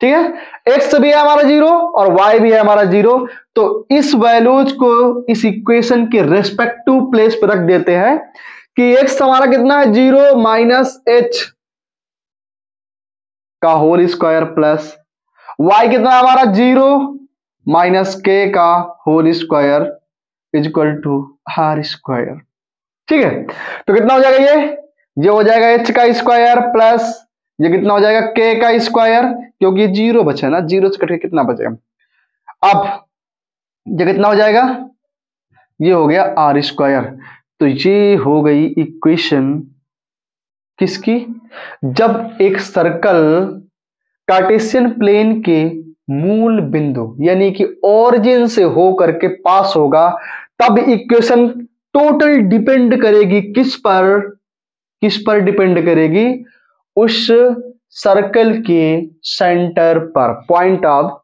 ठीक है। x भी है हमारा 0 और y भी है हमारा 0। तो इस वैल्यूज को इस इक्वेशन के रेस्पेक्टिव प्लेस पर रख देते हैं कि x हमारा कितना है 0 माइनस h का होल स्क्वायर प्लस y कितना हमारा 0 माइनस k का whole square equal to r square, ठीक है। तो कितना हो जाएगा, ये हो जाएगा h का स्क्वायर प्लस ये कितना हो जाएगा k का स्क्वायर, क्योंकि 0 बचा ना, 0 से कट के कितना बचेगा, अब ये कितना हो जाएगा, ये हो गया r स्क्वायर। तो ये हो गई इक्वेशन किसकी, जब एक सर्कल कार्टेशियन प्लेन के मूल बिंदु यानी कि ओरिजिन से हो करके पास होगा, तब इक्वेशन टोटल डिपेंड करेगी किस पर डिपेंड करेगी? उस सर्कल के सेंटर पर, point of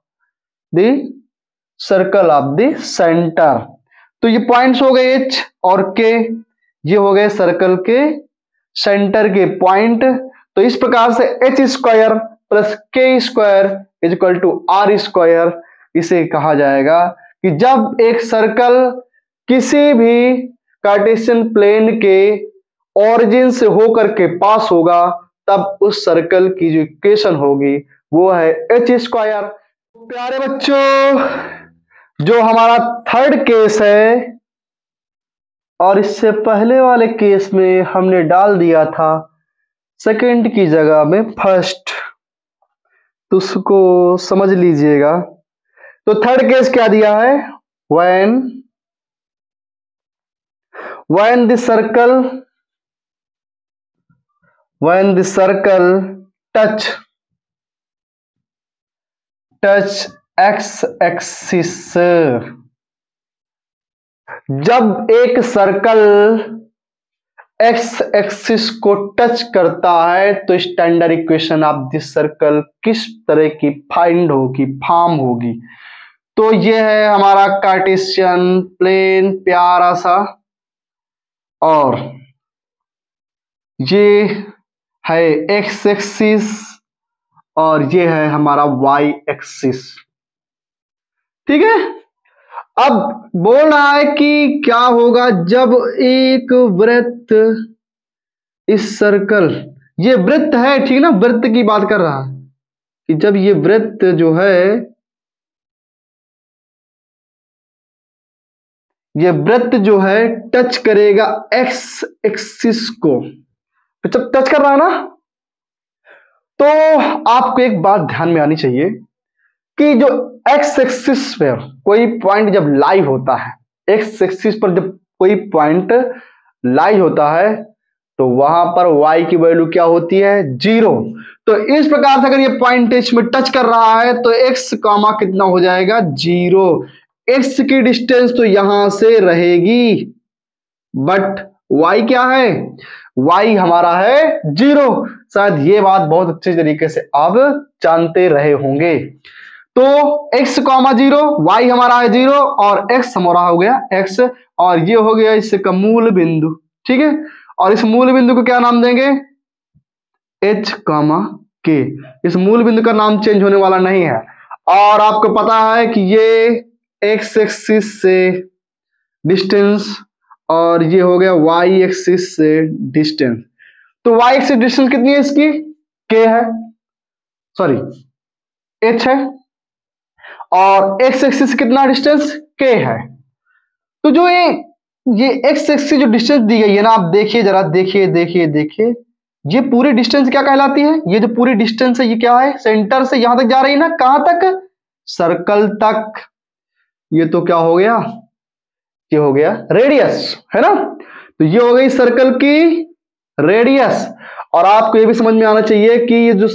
the circle of the centre. तो ये पॉइंट्स हो गए एच और के, ये हो गए सर्कल के सेंटर के पॉइंट। तो इस प्रकार से h square plus k square is equal to are square, इसे कहा जाएगा कि जब एक सर्कल किसी भी कार्टेशियन प्लेन के ओरिजिन से होकर के पास होगा, तब उस सर्कल की जो इक्वेशन होगी वो है एच स्क्वायर। प्यारे बच्चों, जो हमारा थर्ड केस है और इससे पहले वाले केस में हमने डाल दिया था सेकंड की जगह में फर्स्ट, तो उसको समझ लीजिएगा। तो थर्ड केस क्या दिया है? when the circle touch x axis, जब एक सर्कल एक्स एक्सिस को टच करता है तो standard equation of this circle किस तरह की फॉर्म होगी? तो ये है हमारा कार्टेशियन प्लेन प्यारा सा, और ये है एक्स एक्सिस और ये है हमारा वाई एक्सिस। ठीक है, अब बोल रहा है कि क्या होगा जब एक वृत्त, इस सर्कल, ये वृत्त है, ठीक ना, वृत्त की बात कर रहा है कि जब ये वृत्त जो है, ये वृत्त जो है टच करेगा एक्स एक्सिस को, तो जब टच कर रहा है ना, तो आपको एक बात ध्यान में आनी चाहिए कि जो एक्स एक्सिस पर कोई पॉइंट जब लाई होता है, एक्स एक्सिस पर जब कोई पॉइंट लाई होता है, तो वहां पर y की वैल्यू क्या होती है? 0। तो इस प्रकार से अगर ये पॉइंट एच में टच कर रहा है तो x कामा कितना हो जाएगा? 0। x की डिस्टेंस तो यहां से रहेगी, बट y क्या है? y हमारा है 0। शायद ये बात बहुत अच्छे तरीके से आप जानते रहे होंगे। तो x कॉमा 0, y हमारा है 0 और x हमारा हो गया x, और ये हो गया इसका मूल बिंदु। ठीक है, और इस मूल बिंदु को क्या नाम देंगे? h कामा के। इस मूल बिंदु का नाम चेंज होने वाला नहीं है, और आपको पता है कि ये x एक्सिस से डिस्टेंस और ये हो गया y एक्सिस से डिस्टेंस। तो y एक्सिस डिस्टेंस कितनी है इसकी? k है, सॉरी h है, और x एक्सिस कितना डिस्टेंस? k है। तो जो ये x एक्सिस जो डिस्टेंस दी गई है ना, आप देखिए जरा, देखिए ये पूरी डिस्टेंस क्या कहलाती है? ये जो पूरी डिस्टेंस है ये क्या है? सेंटर से यहां तक जा रही है ना, कहां तक? सर्कल तक। ये तो क्या हो गया? ये हो गया रेडियस, है ना। तो ये हो गई सर्कल की रेडियस। और आपको ये भी समझ में आना चाहिए कि ये जो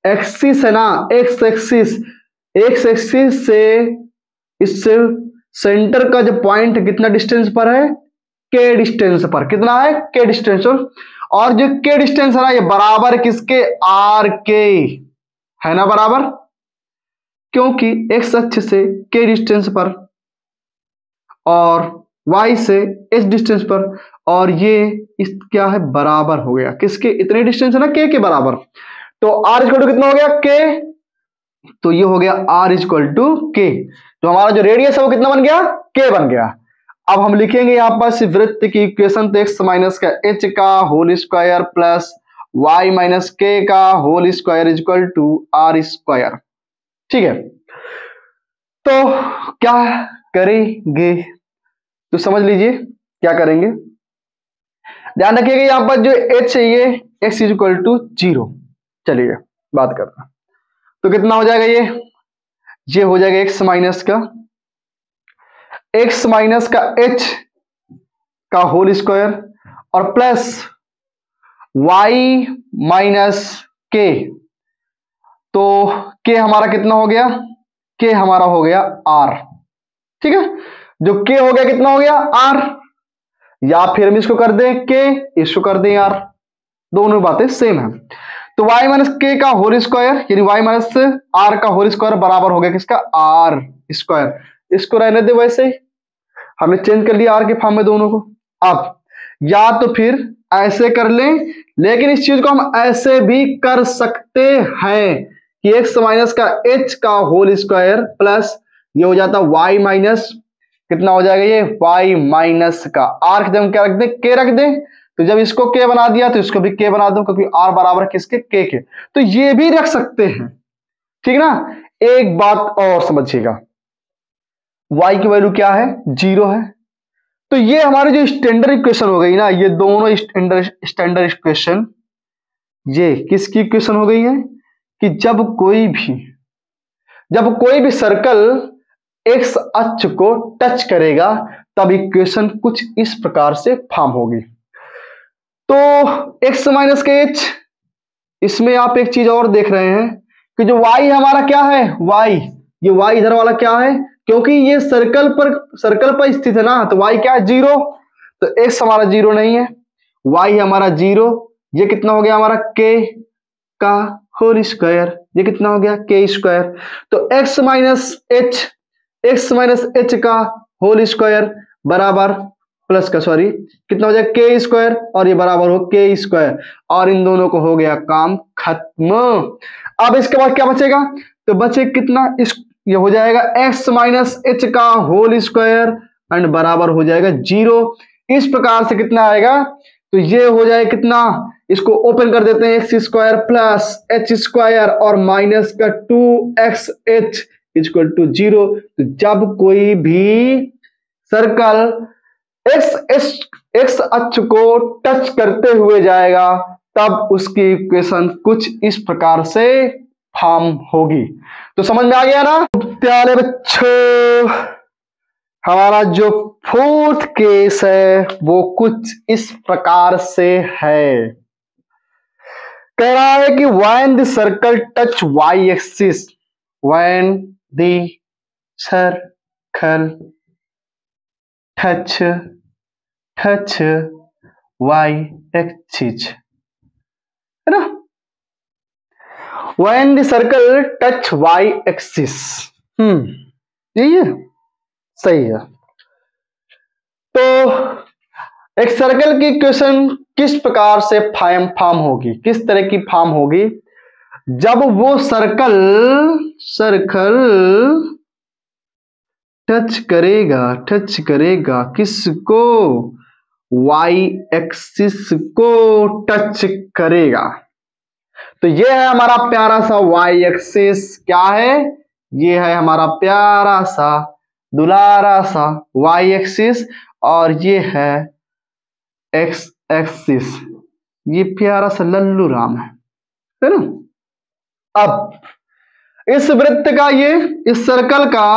एक्सिस है ना, एक्स एक्सिस से इससे सेंटर का जो पॉइंट कितना डिस्टेंस पर है? के डिस्टेंस पर। कितना है? के डिस्टेंस। और जो के डिस्टेंस है ना, ये बराबर किसके? आर के, है ना, बराबर, क्योंकि एक्स अक्ष से के डिस्टेंस पर और y से एच डिस्टेंस पर, और ये इस क्या है? बराबर हो गया किसके? इतने डिस्टेंस है ना के बराबर। तो r इक्वल टू कितना हो गया? के। तो ये हो गया r इक्वल टू के। तो हमारा जो रेडियस है वो कितना बन गया? के बन गया। अब हम लिखेंगे यहां पर वृत्त की इक्वेशन, तो एक्स माइनस का एच का whole square plus Y minus k का whole square equal to are square. ठीक है, तो क्या करेंगे? तो समझ लीजिए क्या करेंगे। ध्यान रखिएगा यहां पर जो h है ये x इज इक्वल टू 0। चलिए बात करते हैं, तो कितना हो जाएगा? ये हो जाएगा x माइनस का h का होल स्क्वायर और प्लस y माइनस k। तो k हमारा कितना हो गया? के हमारा हो गया आर। ठीक है, जो के हो गया कितना हो गया आर, या फिर हम इसको कर दें के, इसको कर दें आर, दोनों बातें सेम है। तो y माइनस के का होल स्क्वायर यानी y माइनस आर का होल स्क्वायर बराबर हो गया किसका, आर स्क्वायर। इसको रहने दे वैसे ही, हमने चेंज कर लिया आर के फॉर्म में दोनों को। अब या तो फिर ऐसे कर लें, लेकिन इस चीज को हम ऐसे भी कर सकते हैं कि x माइनस का h का होल स्क्वायर प्लस ये हो जाता y माइनस कितना हो जाएगा ये y माइनस का आर की जगह क्या रख दें, के रख दें। तो जब इसको के बना दिया तो इसको भी के बना दो, क्योंकि आर बराबर है किसके, के। तो ये भी रख सकते हैं, ठीक ना। एक बात और समझिएगा, y की वैल्यू क्या है, 0 है। तो ये हमारी जो स्टैंडर्ड इक्वेशन हो गई ना, ये दोनों स्टैंडर्ड इक्वेशन ये किसकी इक्वेशन हो गई है कि जब कोई भी सर्कल एक्स अक्ष को टच करेगा तब इक्वेशन कुछ इस प्रकार से फॉर्म होगी। तो x माइनस के एच, इसमें आप एक चीज और देख रहे हैं कि जो y हमारा क्या है, y, ये y इधर वाला क्या है, क्योंकि ये सर्कल पर स्थित है ना, तो y क्या है 0, तो x हमारा 0 नहीं है, y हमारा 0, ये कितना हो गया हमारा k का होल स्क्वायर, ये कितना हो गया k स्क्वायर। तो x माइनस h का होल स्क्वायर बराबर प्लस का सॉरी कितना हो जाएगा के स्क्वायर, और ये बराबर हो के स्क्वायर, और इन दोनों को हो गया काम खत्म। अब इसके बाद क्या बचेगा, तो बचे कितना, इस ये हो जाएगा x माइनस h का होल स्क्वायर एंड बराबर हो जाएगा 0। इस प्रकार से कितना आएगा, तो ये हो जाएगा कितना, इसको ओपन कर देते हैं, x square plus H square और माइनस का 2xh इक्वल टू 0। तो जब कोई भी सर्कल एक्स अक्ष को टच करते हुए जाएगा तब उसकी इक्वेशन कुछ इस प्रकार से फॉर्म होगी। तो समझ में आ गया ना प्यारे बच्चों, हमारा जो फोर्थ केस है वो कुछ इस प्रकार से है। कह रहा है कि when the circle touch y axis, when the circle touch y axis, है ना, when the circle touch y axis, यही है, सही है। तो एक सर्कल की इक्वेशन किस प्रकार से फॉर्म होगी, किस तरह की फॉर्म होगी, जब वो सर्कल टच करेगा किसको, वाई एक्सिस को टच करेगा। तो ये है हमारा प्यारा सा वाई एक्सिस, क्या है, ये है हमारा प्यारा सा दुलारा सा वाई एक्सिस, और ये है एक्स एक्सिस, ये प्यारा सा लल्लू राम है ना। अब इस वृत्त का इस सर्कल का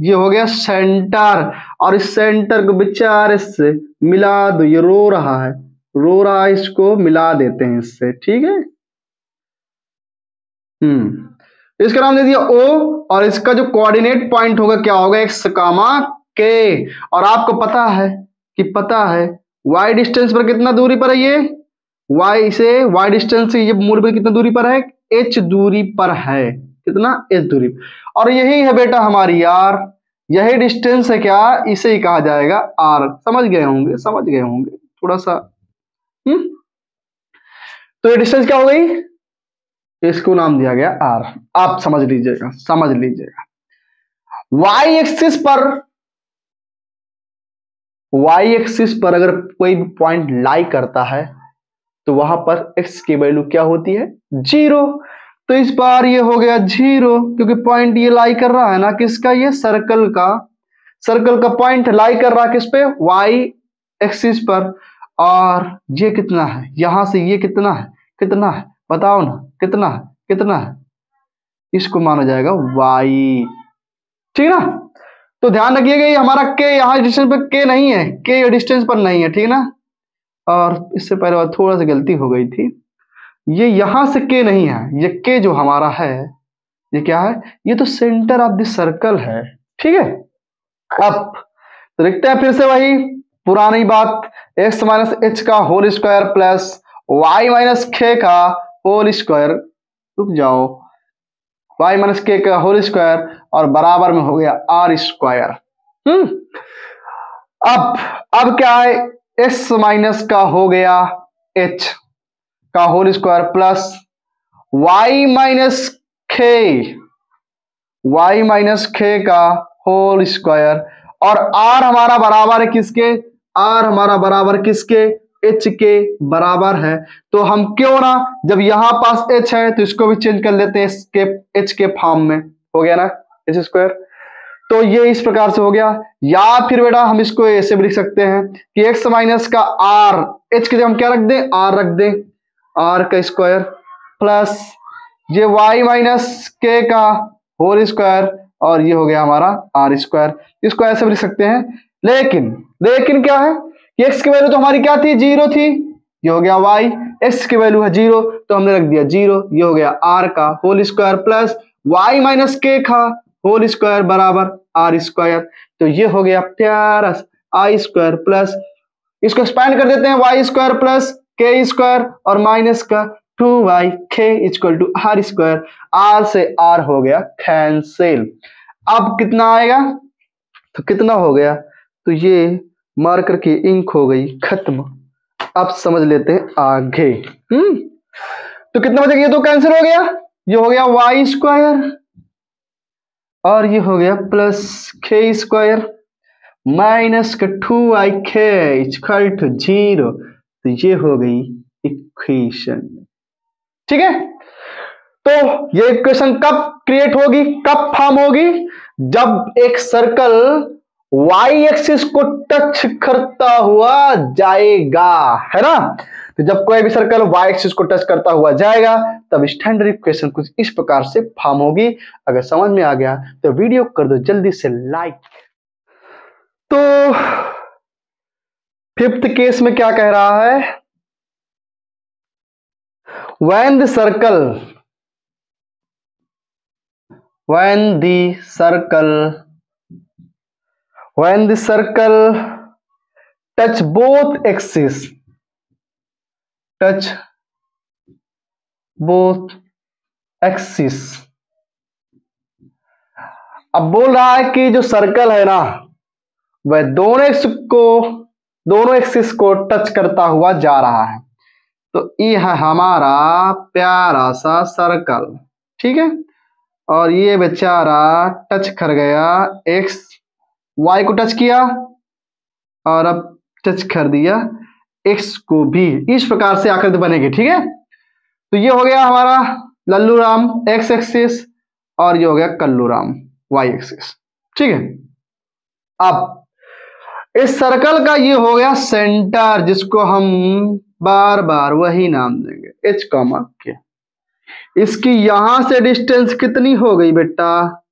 ये हो गया सेंटर, और इस सेंटर को बेचारे से मिला दो, ये रो रहा है, इसको मिला देते हैं इससे, ठीक है। इसका नाम दे दिया O, और इसका जो कोऑर्डिनेट पॉइंट होगा क्या होगा, एक्स कामा के। और आपको पता है y डिस्टेंस पर कितना दूरी पर है, ये y डिस्टेंस से ये मूल पर कितना दूरी पर है, h दूरी पर है, कितना h दूरी। और यही है बेटा हमारी r, यही डिस्टेंस है, क्या इसे ही कहा जाएगा r। समझ गए होंगे थोड़ा सा। तो ये डिस्टेंस क्या हो गई, इसको नाम दिया गया r, आप समझ लीजिएगा। y एक्सिस पर अगर कोई भी पॉइंट लाई करता है तो वहां पर x की वैल्यू क्या होती है, 0। तो इस बार ये हो गया 0, क्योंकि पॉइंट ये लाई कर रहा है ना किसका, ये सर्कल का पॉइंट लाई कर रहा है किस पे, y एक्सिस पर। और ये कितना है, यहां से ये कितना है बताओ ना, कितना है, इसको माना जाएगा y, ठीक ना। तो ध्यान रखिएगा ये हमारा k यहाँ डिस्टेंस पर k नहीं है, k डिस्टेंस पर नहीं है, ठीक ना। और इससे पहले थोड़ा सा गलती हो गई थी, ये यहां से k नहीं है, ये k जो हमारा है ये क्या है, ये तो सेंटर ऑफ द सर्कल है। ठीक है, अब तो लिखते हैं फिर से वही पुरानी बात, एक्स माइनस एच का whole square plus Y minus k का होल स्क्वायर, रुक जाओ, वाई माइनस के का होल स्क्वायर और बराबर में हो गया आर स्क्वायर। अब क्या है, एक्स माइनस का हो गया एच का whole square plus Y minus k, y minus k का होल स्क्वायर और आर हमारा बराबर है किसके, आर हमारा बराबर किसके, एच के बराबर है। तो हम क्यों ना, जब यहां पास एच है तो इसको भी चेंज कर लेते हैं इसके एच के फॉर्म में, हो गया ना एच स्क्वायर। तो ये इस प्रकार से हो गया, या फिर बेटा हम इसको ऐसे भी लिख सकते हैं कि एक्स माइनस का आर, एच के जगह हम क्या रख दें, आर रख दें, आर का स्क्वायर प्लस ये वाई माइनस के का होल स्क्वायर और ये हो गया हमारा आर स्क्वायर। इसको ऐसे भी लिख सकते हैं, लेकिन क्या है कि एक्स की वैल्यू तो हमारी क्या थी, जीरो थी, ये हो गया वाई, एक्स की वैल्यू है जीरो तो हमने रख दिया जीरो, ये हो गया आर का whole square plus Y minus k का होल स्क्वायर बराबर आर स्क्वायर। तो ये हो गया प्यारा आई स्क्वायर प्लस, इसको एक्सपैंड कर देते हैं y square plus k square और माइनस का 2y k equal to are square, r से आर हो गया कैंसिल। अब कितना आएगा, तो कितना हो गया, तो ये मार्कर की इंक हो गई खत्म। अब समझ लेते हैं आगे। तो कितना बचेगा, ये तो कैंसिल हो गया, ये हो गया वाई स्क्वायर और ये हो गया प्लस के स्क्वायर माइनस का 2y k इक्वल टू 0, तो ये हो गई इक्वेशन। ठीक है, तो ये इक्वेशन कब क्रिएट होगी, कब फॉर्म होगी, जब एक सर्कल वाई एक्सिस को टच करता हुआ जाएगा, है ना। तो जब कोई भी सर्कल वाई एक्सिस को टच करता हुआ जाएगा तब स्टैंडर्ड इक्वेशन कुछ इस प्रकार से फॉर्म होगी। अगर समझ में आ गया तो वीडियो कर दो जल्दी से लाइक। तो फिफ्थ केस में क्या कह रहा है, when the circle touch both axes, अब बोल रहा है कि जो सर्कल है ना वह दोनों एक्सिस को टच करता हुआ जा रहा है। तो ये है हमारा प्यारा सा सर्कल, ठीक है, और ये बेचारा टच कर गया, एक्स वाई को टच किया और अब टच कर दिया एक्स को भी, इस प्रकार से आकृति बनेगी। ठीक है, तो ये हो गया हमारा लल्लू राम एक्स एक्सिस और ये हो गया कल्लू राम वाई एक्सिस। ठीक है, अब इस सर्कल का ये हो गया सेंटर, जिसको हम बार बार वही नाम देंगे एच कॉमा के। इसकी यहां से डिस्टेंस कितनी हो गई बेटा,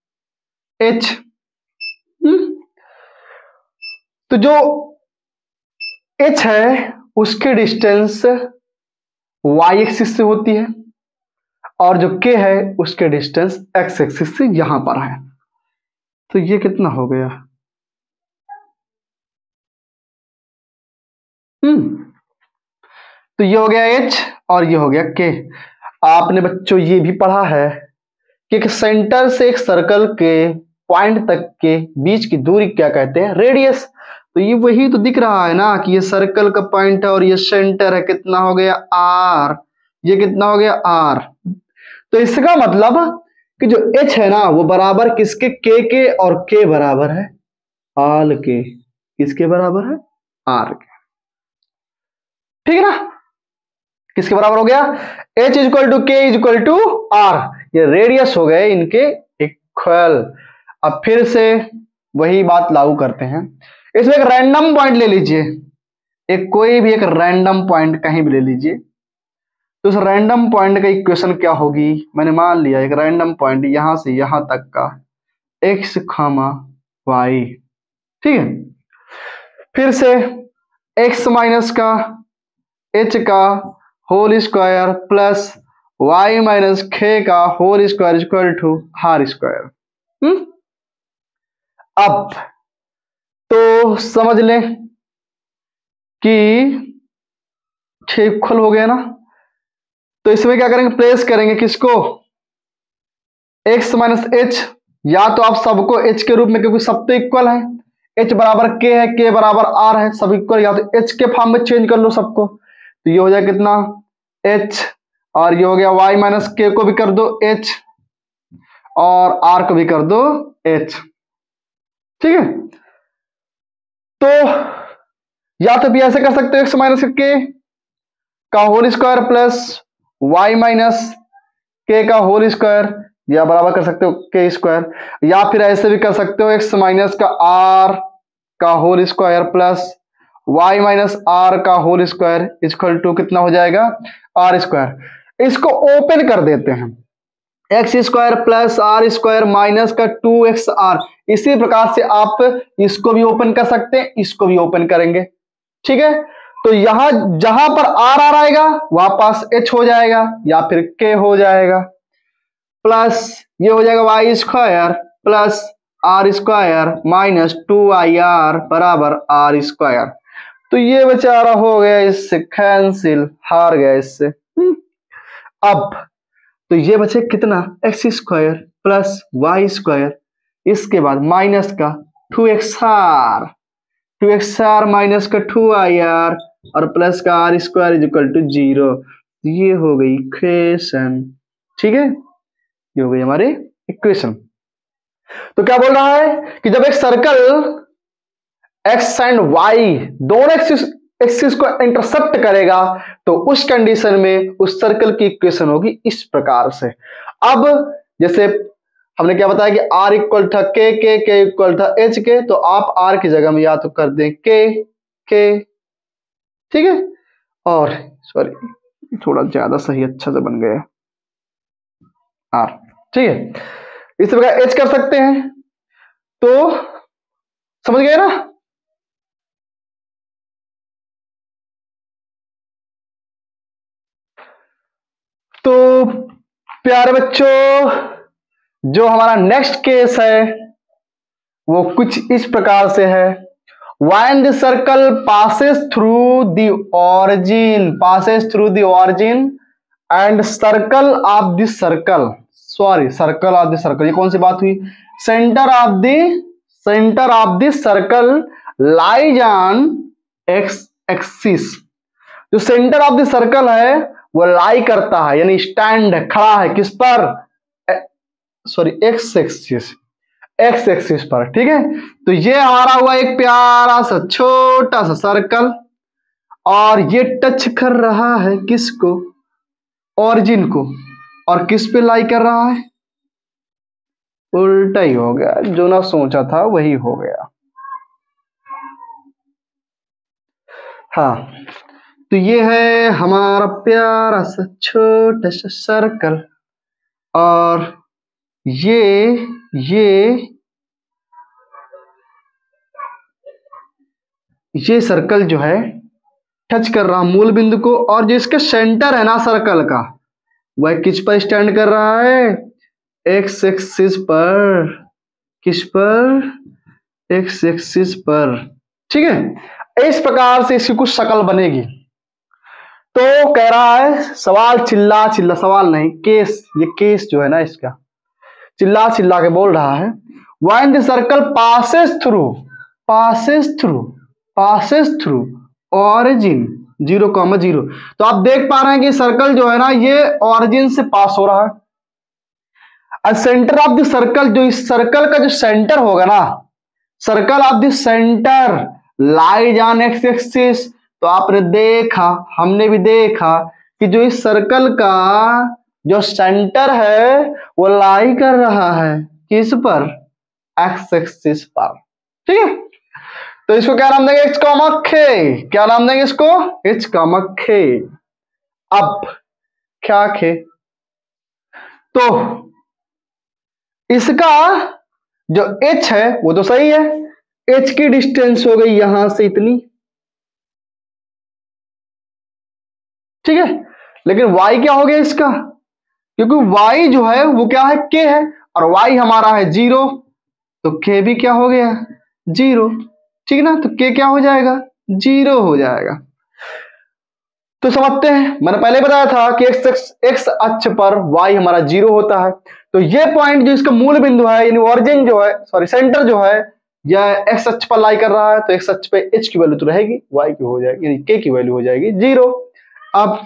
एच। तो जो एच है उसकी डिस्टेंस वाई एक्सिस से होती है और जो के है उसके डिस्टेंस एक्स एक्सिस से यहां पर है। तो ये कितना हो गया, तो ये हो गया एच और ये हो गया के। आपने बच्चों ये भी पढ़ा है कि एक सेंटर से एक सर्कल के पॉइंट तक के बीच की दूरी क्या कहते हैं, रेडियस। तो ये वही तो दिख रहा है ना कि ये सर्कल का पॉइंट है और ये सेंटर है, कितना हो गया आर, ये कितना हो गया आर। तो इसका मतलब कि जो एच है ना वो बराबर किसके, के और के बराबर है आल के, किसके बराबर है, आर के। ठीक है ना, किसके बराबर हो गया, एच इक्वल टू के इक्वल टू आर, ये रेडियस हो गए इनके इक्वल। अब फिर से वही बात लागू करते हैं, इसमें एक रैंडम पॉइंट ले लीजिए, एक कोई भी एक रैंडम पॉइंट कहीं भी ले लीजिए। तो उस रैंडम पॉइंट का इक्वेशन क्या होगी, मैंने मान लिया एक रैंडम पॉइंट यहां से यहां तक का एक्स खामा वाई। ठीक है, फिर से एक्स माइनस का एच का whole square plus Y minus k का whole square equal to are square. अब तो समझ लें कि ठीक खुल हो गया ना। तो इसमें क्या करेंगे, प्लेस करेंगे किसको, x माइनस एच, या तो आप सबको h के रूप में, क्योंकि सब तो इक्वल है, h बराबर k है, k बराबर r है, सब इक्वल, या तो h के फॉर्म में चेंज कर लो सबको, तो ये हो जाए कितना h, और ये हो गया y माइनस के को भी कर दो h, और r को भी कर दो h। ठीक है, तो या तो भी ऐसे कर सकते हो, x माइनस के का whole square plus y minus k का होल स्क्वायर, या बराबर कर सकते हो के स्क्वायर, या फिर ऐसे भी कर सकते हो x माइनस का r का whole square plus y minus r का होल स्क्वायर इक्वल टू कितना हो जाएगा r स्क्वायर। इसको ओपन कर देते हैं, x square plus r square minus का 2xr। इसी प्रकार से आप इसको भी ओपन कर सकते हैं, इसको भी ओपन करेंगे। ठीक है, तो यहां जहां पर आर आएगा वहां पास h हो जाएगा या फिर k हो जाएगा, प्लस ये हो जाएगा y square plus r square minus 2ir बराबर आर स्क्वायर। तो ये बेचारा हो गया इससे कैंसिल, हार गया इससे। अब तो ये बचे कितना, x square plus y square, इसके बाद माइनस का 2xr माइनस का 2ir और प्लस का r square is equal to 0। ये हो गई इक्वेशन। ठीक है, ये हो गई हमारी इक्वेशन। तो क्या बोल रहा है कि जब एक सर्कल एक्स एंड वाई दोनों एक्सिस को इंटरसेप्ट करेगा तो उस कंडीशन में उस सर्कल की इक्वेशन होगी इस प्रकार से। अब जैसे हमने क्या बताया कि r इक्वल था के इक्वल था h के, तो आप r की जगह में या तो कर दें के। ठीक है, और सॉरी थोड़ा ज्यादा सही अच्छा से बन गया r। ठीक है, इस प्रकार h कर सकते हैं। तो समझ गए ना। तो प्यारे बच्चों, जो हमारा नेक्स्ट केस है वो कुछ इस प्रकार से है। When the circle passes through the origin and circle of the circle, ये कौन सी बात हुई, center of the circle lies on x axis। जो सेंटर ऑफ द सर्कल है वो लाई करता है, यानी स्टैंड खड़ा है किस पर, सॉरी एक्स एक्सिस पर। ठीक है, तो ये हमारा हुआ एक प्यारा सा छोटा सा सर्कल, और ये टच कर रहा है किसको, ऑरिजिन को, और किस पे लाई कर रहा है, उल्टा ही हो गया, जो ना सोचा था वही हो गया। हाँ, तो ये है हमारा प्यारा सा छोटा सा सर्कल, और ये सर्कल जो है टच कर रहा मूल बिंदु को, और जो इसका सेंटर है ना सर्कल का, वह किस पर स्टैंड कर रहा है, एक्स एक्सिस पर। किस पर, एक्स एक्सिस पर। ठीक है, इस प्रकार से इसकी कुछ शक्ल बनेगी। तो कह रहा है सवाल चिल्ला सवाल नहीं केस, ये केस जो है ना इसका चिल्ला के बोल रहा है, when the circle passes through origin 0,0। तो आप देख पा रहे हैं कि सर्कल जो है ना ये ऑरिजिन से पास हो रहा है। सेंटर ऑफ द सर्कल, जो इस सर्कल का जो सेंटर होगा ना, circle of the centre lies on x axis. तो आपने देखा, हमने भी देखा कि जो इस सर्कल का जो सेंटर है वो लाई कर रहा है किस पर, एक्स एक्सिस पर। ठीक है, तो इसको क्या नाम देंगे, एच कॉमा खे। क्या नाम देंगे इसको, एच कॉमा खे। अब क्या खे, तो इसका जो h है वो तो सही है, h की डिस्टेंस हो गई यहां से इतनी। ठीक है, लेकिन y क्या हो गया इसका, क्योंकि y जो है वो क्या है, k है, और y हमारा है 0, तो k भी क्या हो गया, 0। ठीक ना, तो k क्या हो जाएगा, 0 हो जाएगा। तो समझते हैं, मैंने पहले बताया था कि x अक्ष पर y हमारा 0 होता है। तो ये पॉइंट जो इसका मूल बिंदु है, यानी ओरिजिन जो है, सॉरी सेंटर जो है, यह x अक्ष पर लाई कर रहा है, तो x अक्ष पे h की वैल्यू तो रहेगी, y की हो जाएगी, यानी k की वैल्यू हो जाएगी 0। अब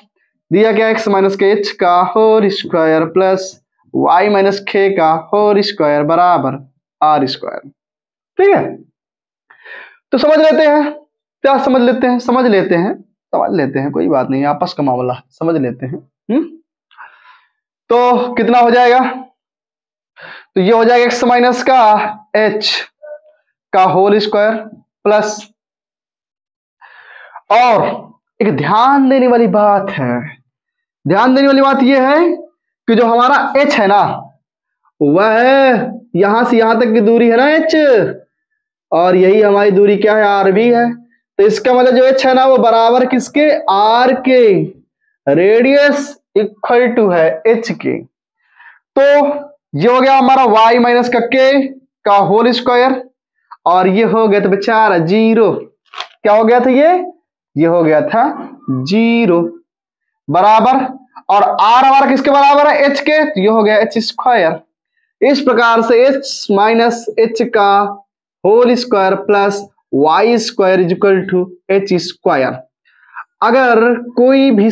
दिया गया x माइनस के h का whole square plus y minus k का होल स्क्वायर बराबर r स्क्वायर। ठीक है, तो समझ लेते हैं, क्या समझ लेते हैं, समझ लेते हैं, कोई बात नहीं, आपस का मामला, समझ लेते हैं। तो कितना हो जाएगा, तो ये हो जाएगा x माइनस का h का होल स्क्वायर प्लस, और एक ध्यान देने वाली बात है, ध्यान देने वाली बात यह है कि जो हमारा h है ना, वह यहां से यहां तक की दूरी है ना h, और यही हमारी दूरी क्या है, r भी है। तो इसका मतलब जो h है ना, वो बराबर किसके, r के, रेडियस इक्वल टू है h के। तो ये हो गया हमारा y माइनस का k का होल स्क्वायर, और ये हो गया था बेचारा 0। क्या हो गया था ये हो गया था 0 बराबर, और r हमारा किसके बराबर है, h के, तो ये हो गया h स्क्वायर। इस प्रकार से h माइनस h का whole square plus y square is equal to h square. अगर कोई भी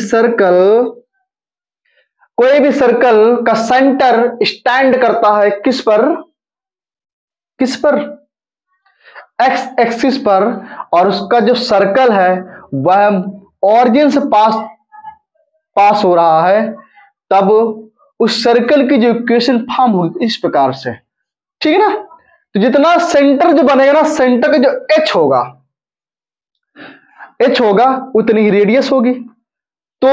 सर्कल का सेंटर स्टैंड करता है किस पर, एक्स एक्सिस पर, और उसका जो सर्कल है वह ऑरिजिन से पास हो रहा है, तब उस सर्कल की जो इक्वेशन फॉर्म होगी इस प्रकार से। ठीक है ना, तो जितना सेंटर जो बनेगा ना, सेंटर का जो h होगा उतनी ही रेडियस होगी। तो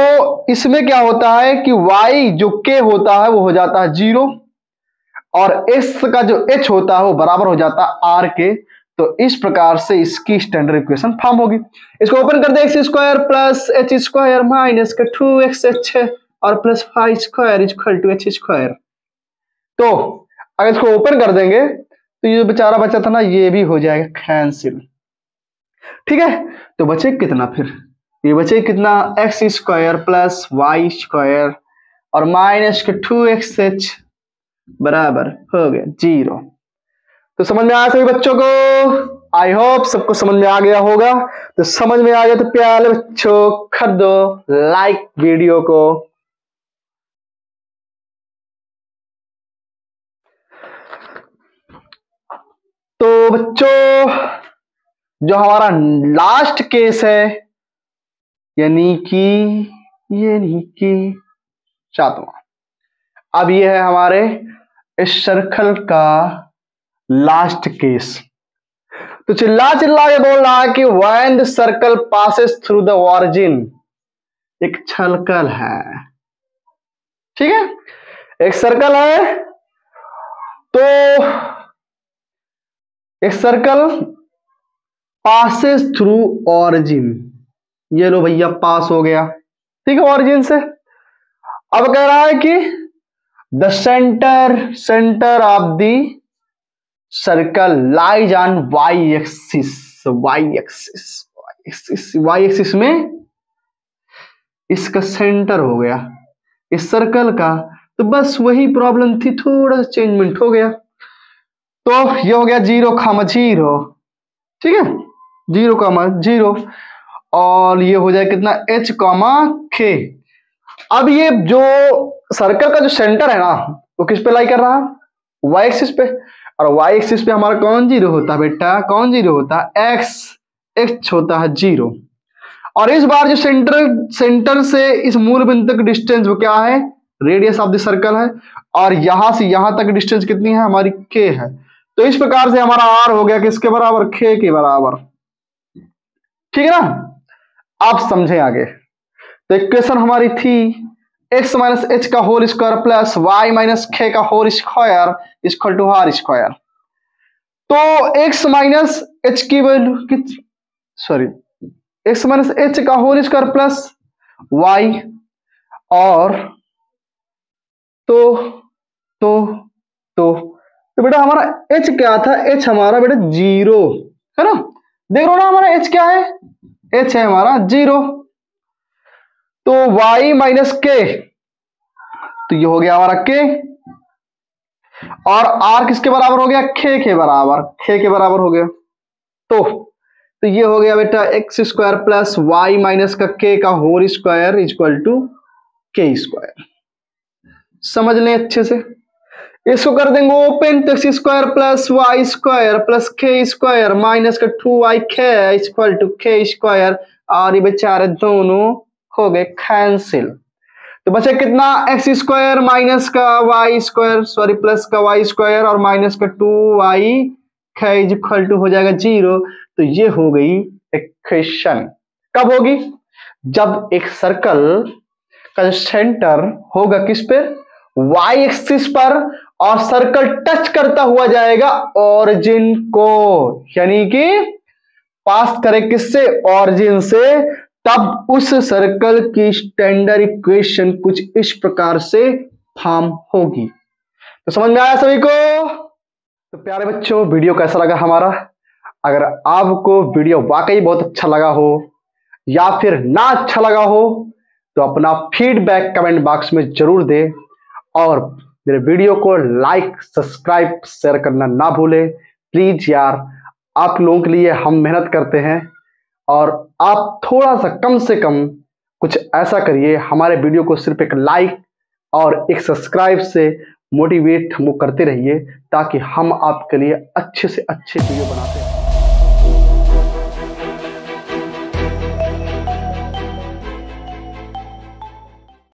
इसमें क्या होता है कि y जो k होता है वो हो जाता है 0, और s का जो h होता है वो बराबर हो जाता है r के। तो इस प्रकार से इसकी स्टैंडर्ड इक्वेशन फॉर्म होगी। इसको ओपन कर दे, x square plus H square minus का 2xh और plus five square equal to h square. तो अगर इसको ओपन कर देंगे तो ये बेचारा बचा था ना, ये भी हो जाएगा कैंसिल। ठीक है, तो बचे कितना, फिर ये बचे कितना, x square plus y square और माइनस के 2xh बराबर हो गया 0। तो समझ में आया सभी बच्चों को, आई होप सबको समझ में आ गया होगा। तो समझ में आ गया तो प्यारे बच्चों कर दो लाइक वीडियो को। तो बच्चों जो हमारा लास्ट केस है, यानी कि 7वां, अब ये है हमारे इस सर्कल का लास्ट केस। तो चिल्ला के बोल रहा है कि when the circle passes through the origin, एक सर्कल है, ठीक है, एक सर्कल है, तो एक सर्कल पासेस थ्रू ऑरिजिन, ये लो भैया पास हो गया, ठीक है, ऑरिजिन से। अब कह रहा है कि the centre of the circle lies on y axis में इसका सेंटर हो गया इस सर्कल का। तो बस वही प्रॉब्लम थी, थोड़ा सा चेंजमेंट हो गया। तो ये हो गया 0,0, ठीक है, 0,0, और ये हो जाए कितना, h,k। अब ये जो सर्कल का जो सेंटर है ना, वो किस पे लाई कर रहा है, वाई एक्सिस पे, और वाई एक्सिस पे हमारा कौन 0 होता है बेटा, कौन 0 होता है, x होता है 0। और इस बार जो सेंटर से इस मूल बिंदु तक डिस्टेंस वो क्या है, रेडियस ऑफ द सर्कल है, और यहां से यहां तक डिस्टेंस कितनी है हमारी, k है। तो इस प्रकार से हमारा r हो गया किसके बराबर, k के बराबर। ठीक है ना, आप समझे आगे। तो इक्वेशन हमारी थी x माइनस h का whole square plus y minus k का whole square equal to r square. तो x माइनस h की value, sorry, x minus h का होल स्क्वायर प्लस y और तो तो तो बेटा हमारा h क्या था? h हमारा बेटा 0 है ना। देख रहे हो ना हमारा h क्या है? h है हमारा 0। तो y माइनस k, तो ये हो गया हमारा k, और r किसके बराबर हो गया? k के बराबर हो गया। तो ये हो गया बेटा x square plus Y minus का k का whole square equal to k square. समझ लें अच्छे से। इसको कर देंगे ओपन, तो x square plus y square plus k square minus का 2y k equal to k square, और ये बेचारे दोनों हो गए कैंसिल। तो बचे कितना? एक्स स्क्वायर माइनस का वाई स्क्वायर, सॉरी प्लस का वाई स्क्वायर और माइनस का 2y k इक्वल टू हो जाएगा 0। तो ये हो गई इक्वेशन। कब होगी? जब एक सर्कल का जो सेंटर होगा किस पे? y एक्सिस पर, और सर्कल टच करता हुआ जाएगा ऑरिजिन को, यानी कि पास करे किससे? ऑरिजिन से। तब उस सर्कल की स्टैंडर्ड इक्वेशन कुछ इस प्रकार से फॉर्म होगी। तो समझ में आया सभी को? तो प्यारे बच्चों, वीडियो कैसा लगा हमारा? अगर आपको वीडियो वाकई बहुत अच्छा लगा हो या फिर ना अच्छा लगा हो, तो अपना फीडबैक कमेंट बॉक्स में जरूर दें, और मेरे वीडियो को लाइक, सब्सक्राइब, शेयर करना ना भूलें प्लीज यार। आप लोगों के लिए हम मेहनत करते हैं, और आप थोड़ा सा कम से कम कुछ ऐसा करिए, हमारे वीडियो को सिर्फ एक लाइक और एक सब्सक्राइब से मोटिवेट हमको करते रहिए, ताकि हम आपके लिए अच्छे से अच्छे वीडियो बनाते हैं।